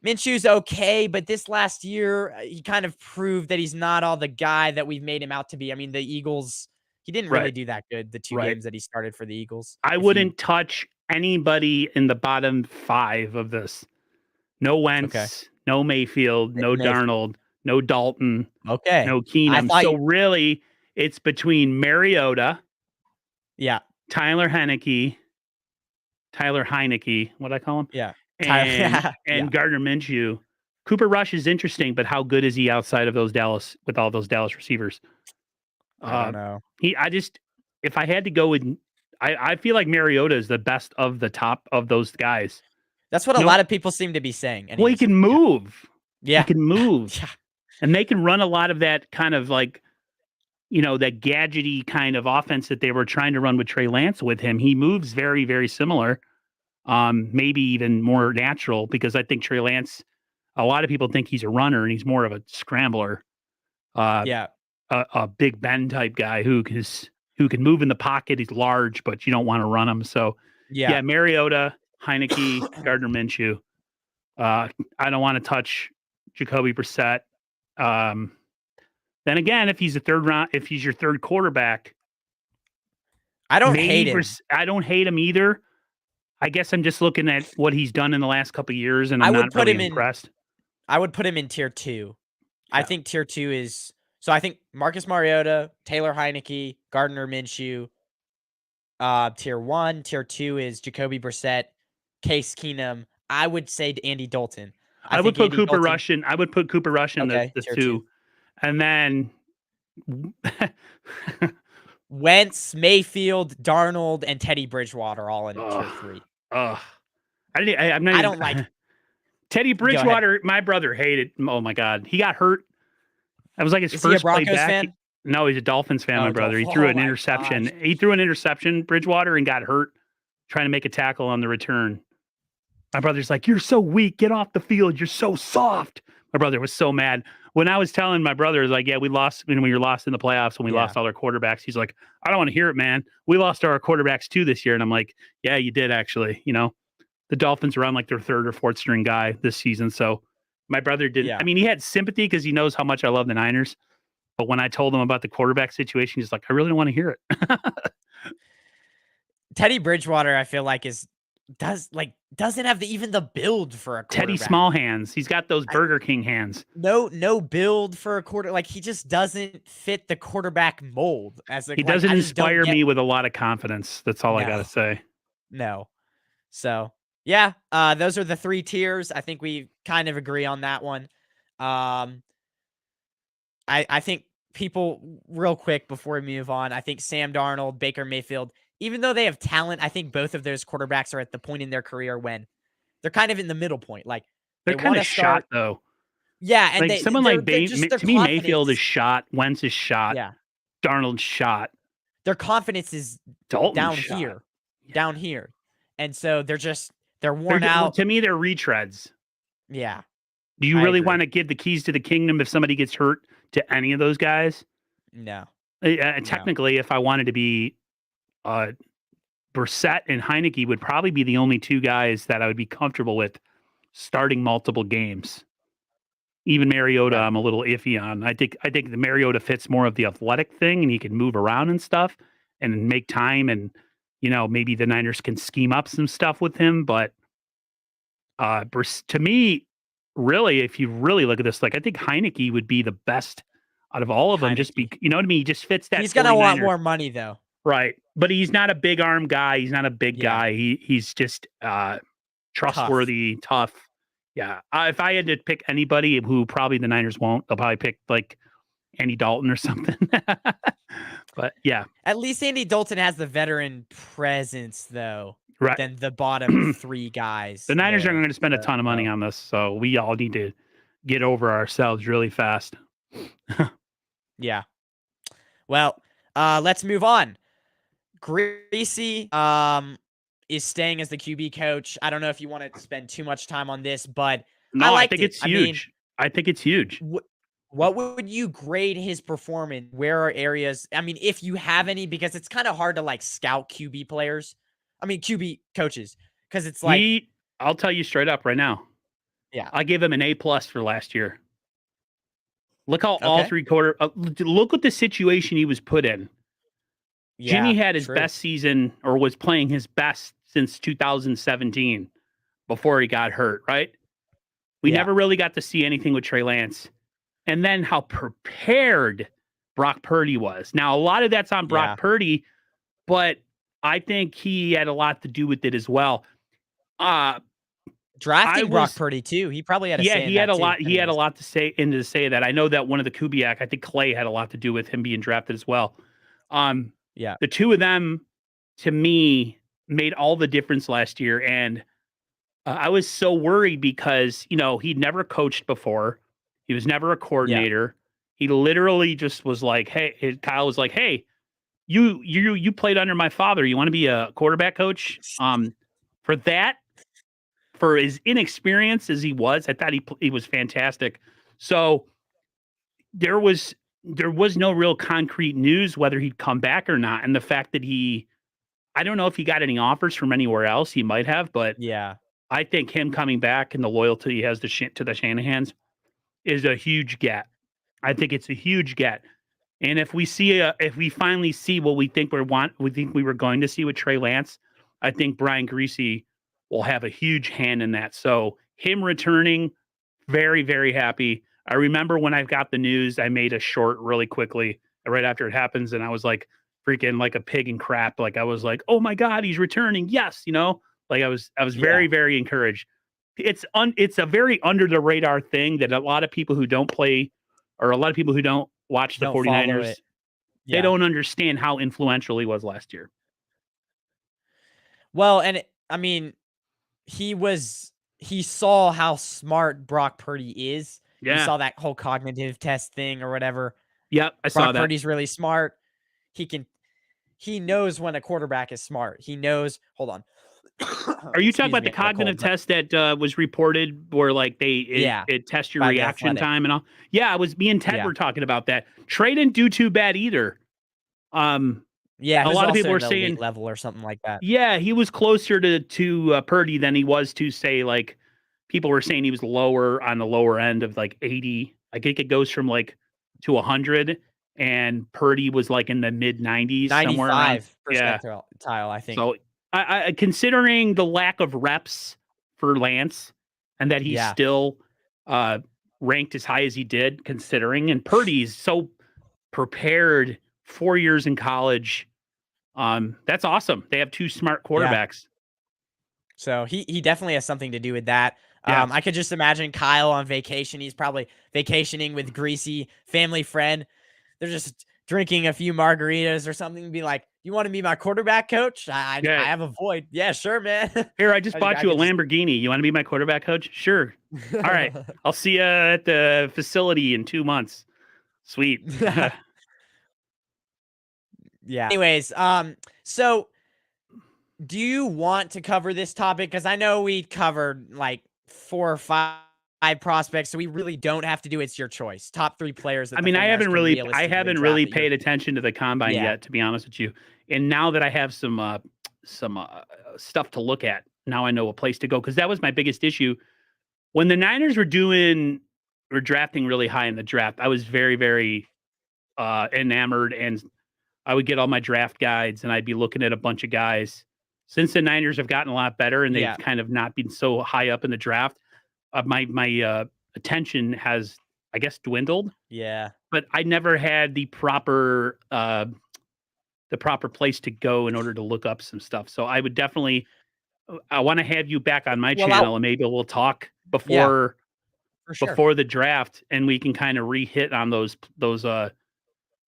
Minshew's okay, but this last year, he kind of proved that he's not all the guy that we've made him out to be. I mean, the Eagles, he didn't really do that good, the 2 games that he started for the Eagles. I wouldn't touch anybody in the bottom 5 of this. No Wentz, no Mayfield, no Darnold, no Dalton, no Keenum. So really, it's between Mariota, Taylor Heineke, what I call him? Yeah. And Gardner Minshew. Cooper Rush is interesting, but how good is he outside of all those Dallas receivers? I don't know. If I had to go with, I feel like Mariota is the best of the top of those guys. That's what a lot of people seem to be saying. Anyways. Well, he can move. Yeah. He can move. And they can run a lot of that kind of like, that gadgety kind of offense that they were trying to run with Trey Lance with him. He moves very, very similar. Maybe even more natural, because I think Trey Lance, a lot of people think he's a runner and he's more of a scrambler. A Big Ben type guy who can move in the pocket. He's large, but you don't want to run him. So yeah, Mariota, Heineke, Gardner Minshew. I don't want to touch Jacoby Brissett. Then again, if he's your third quarterback, I don't hate him. I don't hate him either. I guess I'm just looking at what he's done in the last couple of years, and I'm not really impressed. I would put him in tier 2. Yeah. I think tier 2 is I think Marcus Mariota, Taylor Heineke, Gardner Minshew. Tier 1, tier 2 is Jacoby Brissett, Case Keenum. I would say Andy Dalton. I would put Cooper Rush in. I would put Cooper Rush in the 2. And then Wentz, Mayfield, Darnold, and Teddy Bridgewater all in tier 3. I don't like Teddy Bridgewater. My brother hated. Oh my God, he got hurt. That was like his first play back. Fan? No, he's a Dolphins fan. My brother. He threw an interception. Gosh. He threw an interception, Bridgewater, and got hurt trying to make a tackle on the return. My brother's like, "You're so weak. Get off the field. You're so soft." My brother was so mad. When I was telling my brother, like, "Yeah, we lost when we were lost in the playoffs, when we lost all our quarterbacks." He's like, "I don't want to hear it, man. We lost our quarterbacks too this year." And I'm like, "Yeah, you did actually. The Dolphins are on like their 3rd or 4th string guy this season." So my brother didn't. Yeah. I mean, he had sympathy because he knows how much I love the Niners. But when I told him about the quarterback situation, he's like, "I really don't want to hear it." Teddy Bridgewater, I feel like doesn't have even the build for a quarterback. Teddy small hands. He's got those Burger King hands. No build for a quarter. Like, he just doesn't fit the quarterback mold. He doesn't inspire me with a lot of confidence. That's all I got to say. No. So yeah, those are the 3 tiers. I think we kind of agree on that one. I think people real quick before we move on, I think Sam Darnold, Baker Mayfield, even though they have talent, I think both of those quarterbacks are at the point in their career when they're kind of in the middle point. Like They're they kind want of to shot start, though. yeah, and Like someone like they're just their to me, Mayfield is confidence, shot. Wentz is shot. yeah, Darnold's shot. their confidence is Dalton's down shot. here, Yeah. down here, and so they're worn Well, out. to me, they're retreads. Yeah, Do you I really agree. want to give the keys to the kingdom if somebody gets hurt to any of those guys? No, no, Technically, if I wanted to be uh, Brissett and Heineke would probably be the only two guys that I would be comfortable with starting multiple games. Even Mariota, right. I'm a little iffy on. I think the Mariota fits more of the athletic thing, and he can move around and stuff, and make time, and maybe the Niners can scheme up some stuff with him. But to me, really, if you really look at this, like I think Heineke would be the best out of all of them. Just Heineke. be, you know what I mean? He just fits that He's gonna want 49er. more money though. Right. But he's not a big arm guy. He's not a big Yeah, guy. He's just tough. trustworthy, tough. Yeah. If I had to pick anybody who probably the Niners won't, they'll probably pick like Andy Dalton or something. But yeah. At least Andy Dalton has the veteran presence though Right. than the bottom three guys The Niners are there. going to spend a ton of money on this. So we all need to get over ourselves really fast. Yeah. Well, let's move on. Griese is staying as the QB coach. I don't know if you want to spend too much time on this, but I No, I liked think it. it's I mean, huge. I think it's huge. what would you grade his performance? Where are areas? I mean, if you have any, because it's kind of hard to like scout QB players. I mean, QB coaches, because it's like, I'll tell you straight up right now. yeah, I gave him an A+ for last year. Look how all okay, three look at the situation he was put in. Jimmy yeah, had his true, best season, or was playing his best since 2017 before he got hurt, right? We yeah, never really got to see anything with Trey Lance. And then how prepared Brock Purdy was. Now, a lot of that's on yeah. Brock Purdy, but I think he had a lot to do with it as well. I Drafting Brock was Purdy too. He probably had a Yeah, say in that too. he had a Anyways, lot to say that. I know that one of the Kubiak, I think Clay had a lot to do with him being drafted as well. yeah, The two of them, to me, made all the difference last year. And I was so worried because, he'd never coached before. He was never a yeah. coordinator. He literally just was like, hey, Kyle was like, hey, you played under my father. You want to be a quarterback coach? For that, for as inexperienced as he was, I thought he was fantastic. So there was no real concrete news whether he'd come back or not. And the fact that I don't know if he got any offers from anywhere else. He might have, but Yeah. I think him coming back and the loyalty he has to the Shanahans is a huge get. I think it's a huge get. And if we finally see what we think we were going to see with Trey Lance, I think Brian Griese will have a huge hand in that. So him returning, very, very happy. I remember when I got the news, I made a short really quickly right after it happens, and I was like freaking like a pig in crap. Like I was like, oh my God, he's returning. Yes, like I was Yeah. very, very encouraged. It's a very under the radar thing that a lot of people who don't play, or a lot of people who don't watch the Don't follow 49ers, it. they Yeah. don't understand how influential he was last year. Well, and I mean, he saw how smart Brock Purdy is. You Yeah. saw that whole cognitive test thing or whatever. Yep. I saw Brock that. Purdy's really smart. He knows when a quarterback is smart. He knows, hold on. Are you talking Excuse about me, the I got a cold, cognitive but test that was reported where like yeah, it tests your by The reaction Athletic. time and all? Yeah, it was me and Ted Yeah. were talking about that. Trey didn't do too bad either. Yeah, A he was lot of also people in were the saying, elite level or something like that. yeah, he was closer to Purdy than he was to, say, like, people were saying he was lower on the lower end of like 80. I think it goes from like to 100, and Purdy was like in the mid 90s, somewhere around. 95 Yeah. percentile, I think. So I considering the lack of reps for Lance and that he's Yeah. still ranked as high as he did, considering, and Purdy's so prepared, 4 years in college. That's awesome. They have two smart Yeah. quarterbacks. So he definitely has something to do with that. Yeah. I could just imagine Kyle on vacation. He's probably vacationing with Griese, family friend. They're just drinking a few margaritas or something and be like, "You want to be my quarterback coach? I Yeah. have a void." Yeah, sure, man. Here, I just bought I you a could just Lamborghini. You want to be my quarterback coach? Sure. All right. I'll see you at the facility in 2 months. Sweet. Yeah. Anyways, so do you want to cover this topic? Because I know we covered like 4 or 5 prospects, so we really don't have to do it's your choice. Top 3 players that I the mean, 49ers can I realistically haven't draft really at your paid attention to the combine yeah. yet, to be honest with you. And now that I have some stuff to look at, now I know a place to go because that was my biggest issue when the Niners were drafting really high in the draft. I was very, very enamored, and I would get all my draft guides, and I'd be looking at a bunch of guys. Since the Niners have gotten a lot better, and they've Yeah. kind of not been so high up in the draft, my attention has, I guess, dwindled. Yeah. But I never had the proper place to go in order to look up some stuff. So I would definitely I want to have you back on my Well, I'll channel, and maybe we'll talk yeah, for sure. before the draft, and we can kind of re-hit on those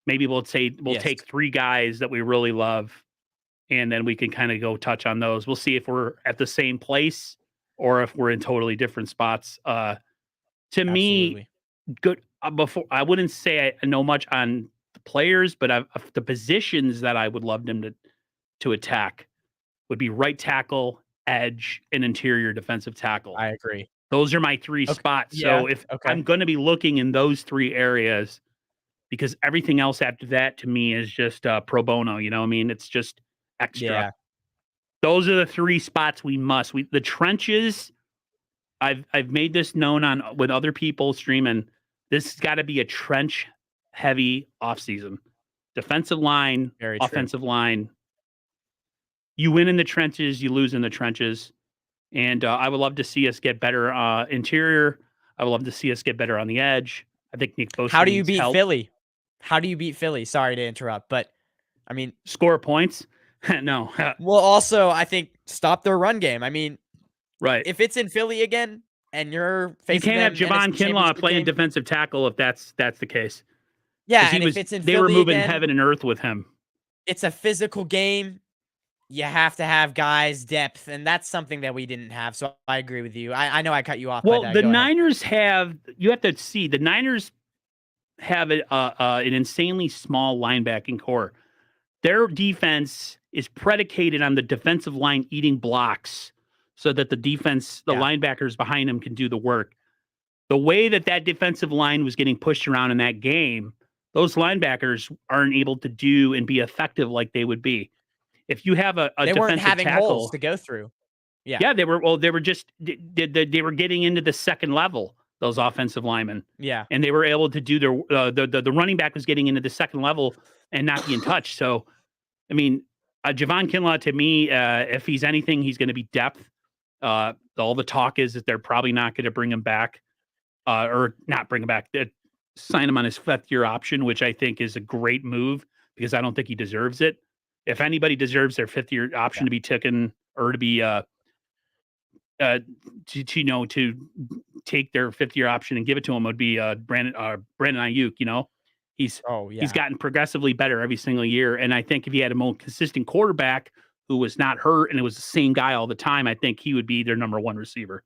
maybe we'll say we'll Yes. take 3 guys that we really love, and then we can kind of go touch on those. We'll see if we're at the same place or if we're in totally different spots. To me, Absolutely. good before I wouldn't say I know much on the players, but the positions that I would love them to attack would be right tackle, edge, and interior defensive tackle. I agree. Those are my 3 Okay. spots. Yeah. So if Okay. I'm going to be looking in those 3 areas, because everything else after that to me is just pro bono. You know, what I mean, it's just extra. Yeah. Those are the 3 spots we must. The trenches. I've made this known on with other people streaming. This has got to be a trench heavy offseason. Defensive line, Very true. offensive line. You win in the trenches, you lose in the trenches. And I would love to see us get better interior. I would love to see us get better on the edge. I think Nick How Bosa do you needs beat help. Philly? How do you beat Philly? Sorry to interrupt, but I mean, Score points. No. well, also, I think stop their run game. I mean, Right. if it's in Philly again and you're You facing can't have them Javon NFC Kinlaw Championship playing game, defensive tackle if that's the case. yeah, Because and if it's in they were Philly moving again, heaven and earth with him. it's a physical game. You have to have guys depth, and that's something that we didn't have. So I agree with you. I know I cut you off by Well, that. the Go ahead. Niners have, you have to see, the Niners have an insanely small linebacking core. Their defense is predicated on the defensive line eating blocks so that the Yeah. linebackers behind them can do the work. The way that defensive line was getting pushed around in that game, those linebackers aren't able to do and be effective like they would be. If you have a They weren't defensive having holes tackle, to go through. Yeah. yeah, they were. Well, they were just they were getting into the second level. Those offensive linemen, Yeah. and they were able to do their the running back was getting into the second level and not being touched. So, I mean, Javon Kinlaw to me, if he's anything, he's going to be depth. All the talk is that they're probably not going to bring him back, or not bring him back. Sign him on his 5th-year option, which I think is a great move because I don't think he deserves it. If anybody deserves their 5th-year option Yeah. to be taken or to be to take their 5th-year option and give it to him would be Brandon Ayuk. You know, he's Oh, yeah. he's gotten progressively better every single year, and I think if he had a more consistent quarterback who was not hurt and it was the same guy all the time, I think he would be their number 1 receiver.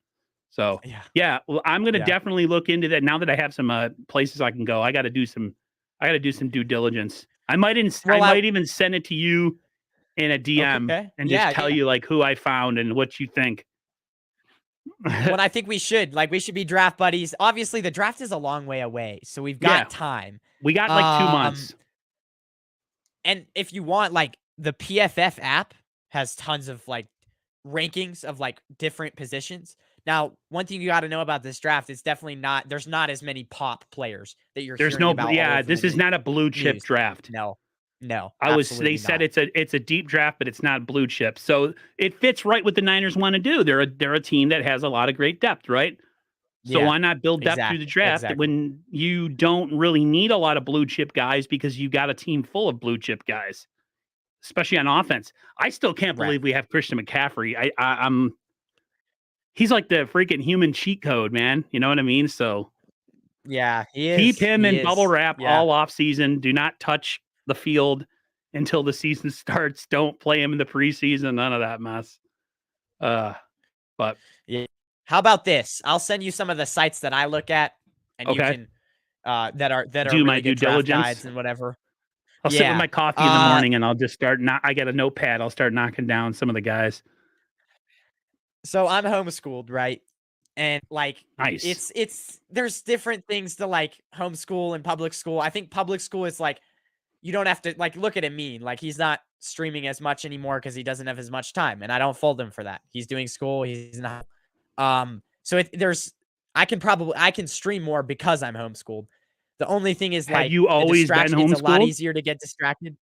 So Yeah. well, I'm going to Yeah. definitely look into that now that I have some places I can go. I got to do some due diligence. I might even send it to you in a DM Okay. and Yeah. just tell you like who I found and what you think. What I think we should be draft buddies. Obviously, the draft is a long way away, so we've got Yeah. time. We got like 2 months. And if you want, like, the PFF app has tons of like rankings of like different positions. Now, one thing you got to know about this draft is definitely there's not as many pop players that you're There's hearing no, about. all yeah, over this the is not a blue chip news. draft. No, They said it's a deep draft, but it's not blue chip. So it fits right what the Niners want to do. They're a team that has a lot of great depth, right? So Yeah, why not build depth through the draft when you don't really need a lot of blue chip guys because you got a team full of blue chip guys, especially on offense. I still can't believe we have Christian McCaffrey. he's like the freaking human cheat code, man. You know what I mean? So Yeah, he keep is. him He in bubble is. wrap Yeah. all off season. Do not touch the field until the season starts. Don't play him in the preseason. None of that mess. But Yeah. How about this? I'll send you some of the sites that I look at, and you okay, can that are do my really due good draft diligence. guides and whatever. I'll sit with Yeah. my coffee in the morning and I'll just start. I got a notepad. I'll start knocking down some of the guys. So I'm homeschooled, right? And like Nice. it's there's different things to like homeschool and public school. I think public school is like you don't have to like look at him mean. Like he's not streaming as much anymore because he doesn't have as much time. And I don't fault him for that. He's doing school, he's not so there's I can stream more because I'm homeschooled. The only thing is Have like you the always been distraction, it's a lot homeschooled? easier to get distracted.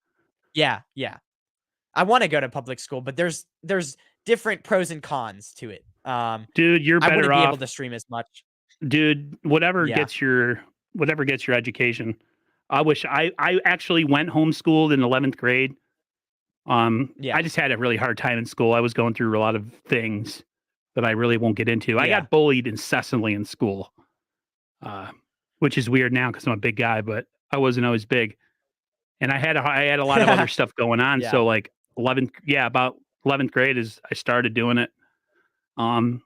Yeah, yeah. I want to go to public school, but there's different pros and cons to it. Dude, you're I better wouldn't be able off. to stream as much. Dude, Yeah, whatever gets your education. I wish I actually went homeschooled in 11th grade. yeah, I just had a really hard time in school. I was going through a lot of things that I really won't get into. I yeah, got bullied incessantly in school, uh, which is weird now because I'm a big guy, but I wasn't always big. And I had a lot of other stuff going on. yeah, So like 11th, yeah, about 11th grade is I started doing it. Um,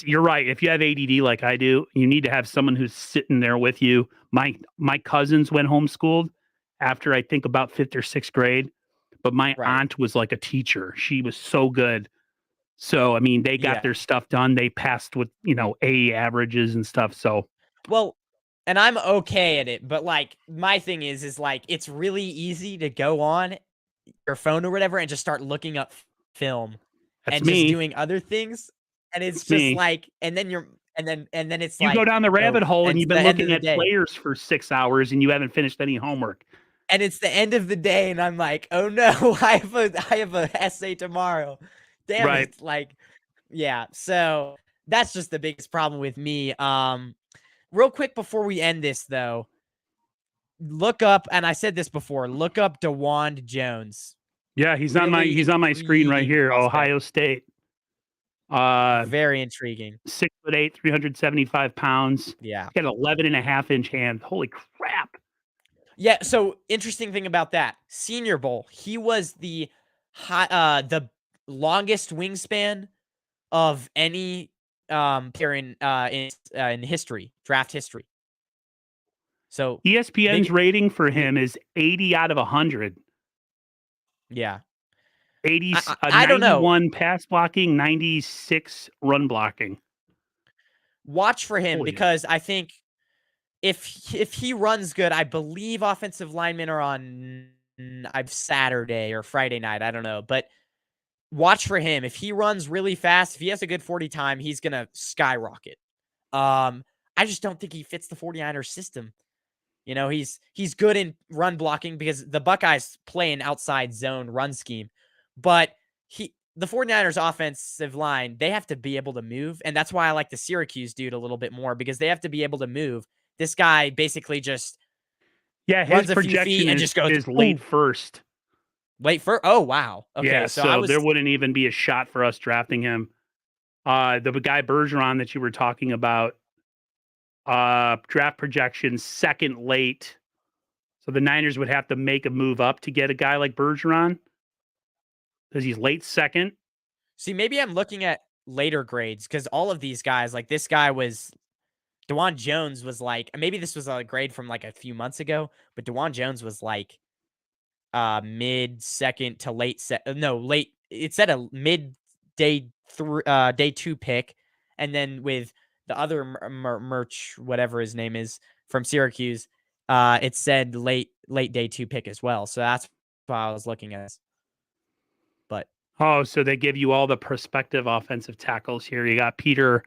you're right. If you have ADD like I do, you need to have someone who's sitting there with you. My cousins went homeschooled after I think about 5th or 6th grade, but my right. aunt was like a teacher. She was so good. So I mean, they got Yeah. their stuff done. They passed with A averages and stuff. So Well, and I'm okay at it, but like my thing is like it's really easy to go on your phone or whatever and just start looking up film that's and just me. doing other things. And it's That's just me. like, and then it's You go like, down the rabbit hole and and you've it's the been end of looking the at day. players for 6 hours and you haven't finished any homework. And it's the end of the day, and I'm like, oh no, I have a essay tomorrow. Damn Right. it. Like, yeah. So that's just the biggest problem with me. Real quick before we end this though, look up, and I said this before, look up DeWan Jones. Yeah, he's on Really my screen right intriguing here. prospect. Ohio State. Very intriguing. 6'8", 375 pounds. Yeah. He's got 11.5-inch hands. Holy crap. Yeah, so interesting thing about that. Senior Bowl, he was the the longest wingspan of any player in history, draft history. So ESPN's big, rating for him is 80 out of 100. yeah. 80, I don't know. 91 pass blocking, 96 run blocking. Watch for him Holy because I think if he runs good, I believe offensive linemen are on Saturday or Friday night. I don't know, but watch for him. If he runs really fast, if he has a good 40 time, he's gonna skyrocket. I just don't think he fits the 49ers system. You know, he's good in run blocking because the Buckeyes play an outside zone run scheme, but the 49ers offensive line, they have to be able to move, and that's why I like the Syracuse dude a little bit more because they have to be able to move. This guy basically just Yeah, his runs a few feet projection and just goes is late first. late for. Oh wow. Okay, Yeah, so I so was there wouldn't even be a shot for us drafting him. The guy Bergeron that you were talking about, draft projections second late. So the Niners would have to make a move up to get a guy like Bergeron because he's late second. see maybe I'm looking at later grades because all of these guys, like this guy was DeWan Jones was like maybe this was a grade from like a few months ago, but DeWan Jones was like mid second to late late. It said a mid day day 2 pick, and then with the other merch whatever his name is from Syracuse, it said late day 2 pick as well. So that's why I was looking at this. But Oh, so they give you all the prospective offensive tackles here. You got Peter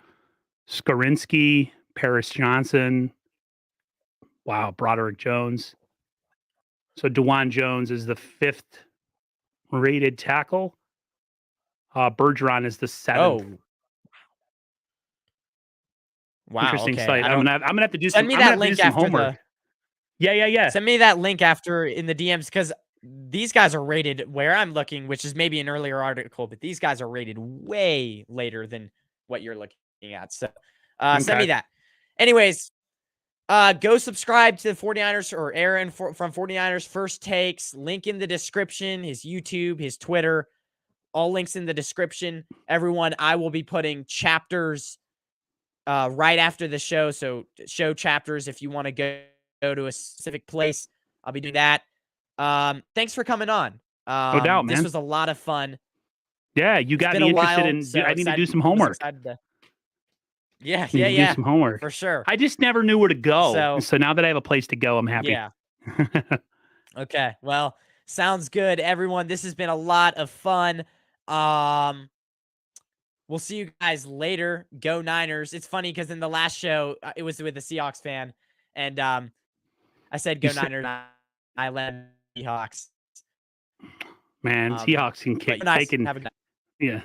Skorinski, Paris Johnson. Wow, Broderick Jones. So DeWan Jones is the 5th rated tackle. Bergeron is the 7th. oh wow, Interesting okay. site. I I'm don't gonna have to do send some. me I'm gonna that have to do link some after homework. Yeah. send me that link after in the DMs because these guys are rated where I'm looking, which is maybe an earlier article, but these guys are rated way later than what you're looking at. So send Okay. me that. Anyways, go subscribe to 49ers or Aaron from 49ers First Takes. Link in the description, his YouTube, his Twitter, all links in the description. Everyone, I will be putting chapters right after the show. So show chapters if you want to go to a specific place. I'll be doing that. Thanks for coming on. No doubt, This man. was a lot of fun. Yeah, you It's got been me a interested while, in. so I need to do some I was homework. excited to, yeah, Need to do some homework for sure. I just never knew where to go. So- So now that I have a place to go, I'm happy. Yeah. Okay. Well, sounds good, everyone. This has been a lot of fun. We'll see you guys later. Go Niners. It's funny because in the last show, it was with a Seahawks fan, and I said go Niners. I led Seahawks. Man, Seahawks can kick. Nice. They can, Have a good night. yeah.